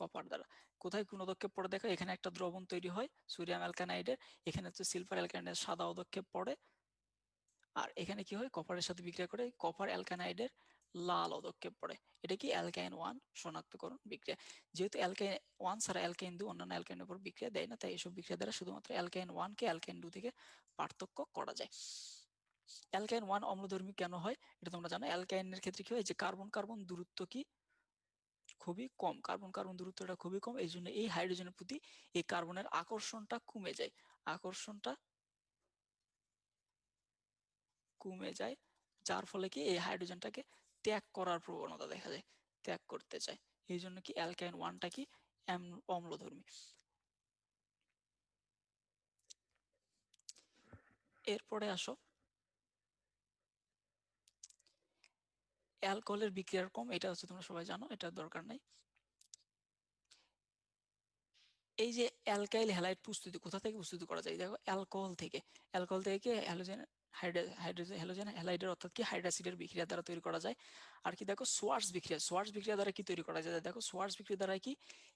কপার দ্বারা। কোথায় কোন পদক্ষেপ পড়ে দেখো, এখানে একটা দ্রবণ তৈরি হয় সোডিয়াম অ্যালকানাইডের, এখানে হচ্ছে সিলভার অ্যালকানাইডের সাদা পদক্ষেপ পড়ে, আর এখানে কি হয় কপারের সাথে বিক্রিয়া করে কপার অ্যালকানাইডের লাল পদক্ষেপ পড়ে। এটা কি অ্যালকাইন 1 শনাক্তকরণ বিক্রিয়া। যেহেতু অ্যালকাইন 1 ছাড়া অ্যালকাইন 2 অন্যান্য অ্যালকাইনের উপর বিক্রিয়া দেয় না, তাই এসব বিক্রিয়া দ্বারা শুধুমাত্র অ্যালকাইন 1 কে অ্যালকাইন 2 থেকে পার্থক্য করা যায়। অ্যালকাইন 1 অম্লধর্মী কেন হয় এটা তোমরা জানো। অ্যালকাইনের ক্ষেত্রে কি হয় যে কার্বন কার্বন দূরত্ব কি খুবই কম, কার্বন কার্বন দূরত্বটা খুবই কম, এই জন্য এই হাইড্রোজেনের প্রতি এই কার্বনের আকর্ষণটা কমে যায়, আকর্ষণটা কমে যায়, যার ফলে কি এই হাইড্রোজেনটাকে ত্যাগ করার প্রবণতা দেখা যায়, ত্যাগ করতে চায়। এই জন্য কি অ্যালকাইন 1টা কি অম্লধর্মী। এরপরে আসো অ্যালকোহলের বিক্রিয়ার কম, এটা হচ্ছে তোমরা সবাই জানো, এটা দরকার নাই। এই যে অ্যালকাইল হ্যালাইড প্রস্তুতি কোথা থেকে প্রস্তুতি করা যায় দেখো, অ্যালকোহল থেকে। অ্যালকোহল থেকে কি হ্যালোজেন হাইড্রোজেন হ্যালোজেন হ্যালাইডের অর্থাৎ কি হাইড্রাসিডের বিক্রিয়া দ্বারা তৈরি করা যায়। আর কি দেখো সোয়ার্টজ বিক্রিয়া, সোয়ার্টজ বিক্রিয়া দ্বারা কি তৈরি করা যায় দেখো, সোয়ার্টজ বিক্রিয়া দ্বারা কি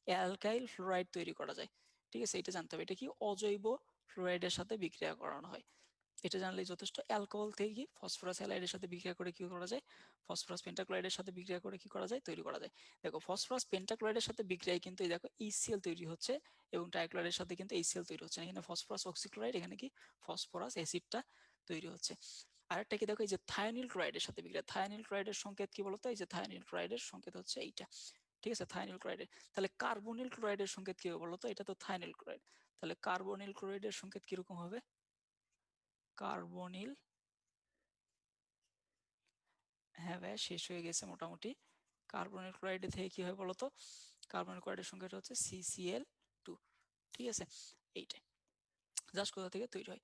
অ্যালকাইল ফ্লোরাইড তৈরি করা যায়। ঠিক আছে, এটা জানতে হবে, এটা কি অজৈব ফ্লোরাইডের সাথে বিক্রিয়া করানো হয়, এটা জানলেই যথেষ্ট। অ্যালকোহল থেকে কি ফসফরাস হ্যালাইডের সাথে বিক্রিয়া করে কি করা যায়, ফসফরাস পেন্টাক্লোরাইডের সাথে বিক্রিয়া করে কি করা যায়, তৈরি করা যায়। দেখো ফসফরাস পেন্টাক্লোরাইডের সাথে বিক্রিয়ায় কিন্তু এই দেখো ECl তৈরি হচ্ছে এবং ট্রাইক্লোরাইডের সাথে কিন্তু HCl তৈরি হচ্ছে, এখানে ফসফরাস অক্সিক্লোরাইড, এখানে কি ফসফরাস অ্যাসিডটা তৈরি হচ্ছে। আরেকটা কি দেখো, এই যে থায়োনিল ক্লোরাইডের সাথে বিক্রিয়া, থায়োনিল ক্লোরাইডের সংকেত কি বলতো, এই যে থায়োনিল ক্লোরাইডের সংকেত হচ্ছে এইটা। ঠিক আছে, থায়োনিল ক্লোরাইডের। তাহলে কার্বনিল ক্লোরাইডের সংকেত কি হবে বলতো, এটা তো থায়োনিল ক্লোরাইড, তাহলে কার্বনিল ক্লোরাইডের সংকেত কিরকম হবে, কার্বনিল, হ্যাঁ ভাই শেষ হয়ে গেছে মোটামুটি। কার্বনিল ক্লোরাইড থেকে কি হয় বলতো, কার্বনিল ক্লোরাইডের সংখ্যাটা হচ্ছে CCl2। ঠিক আছে, এইটাই জাস্ট কোথা থেকে তৈরি হয়।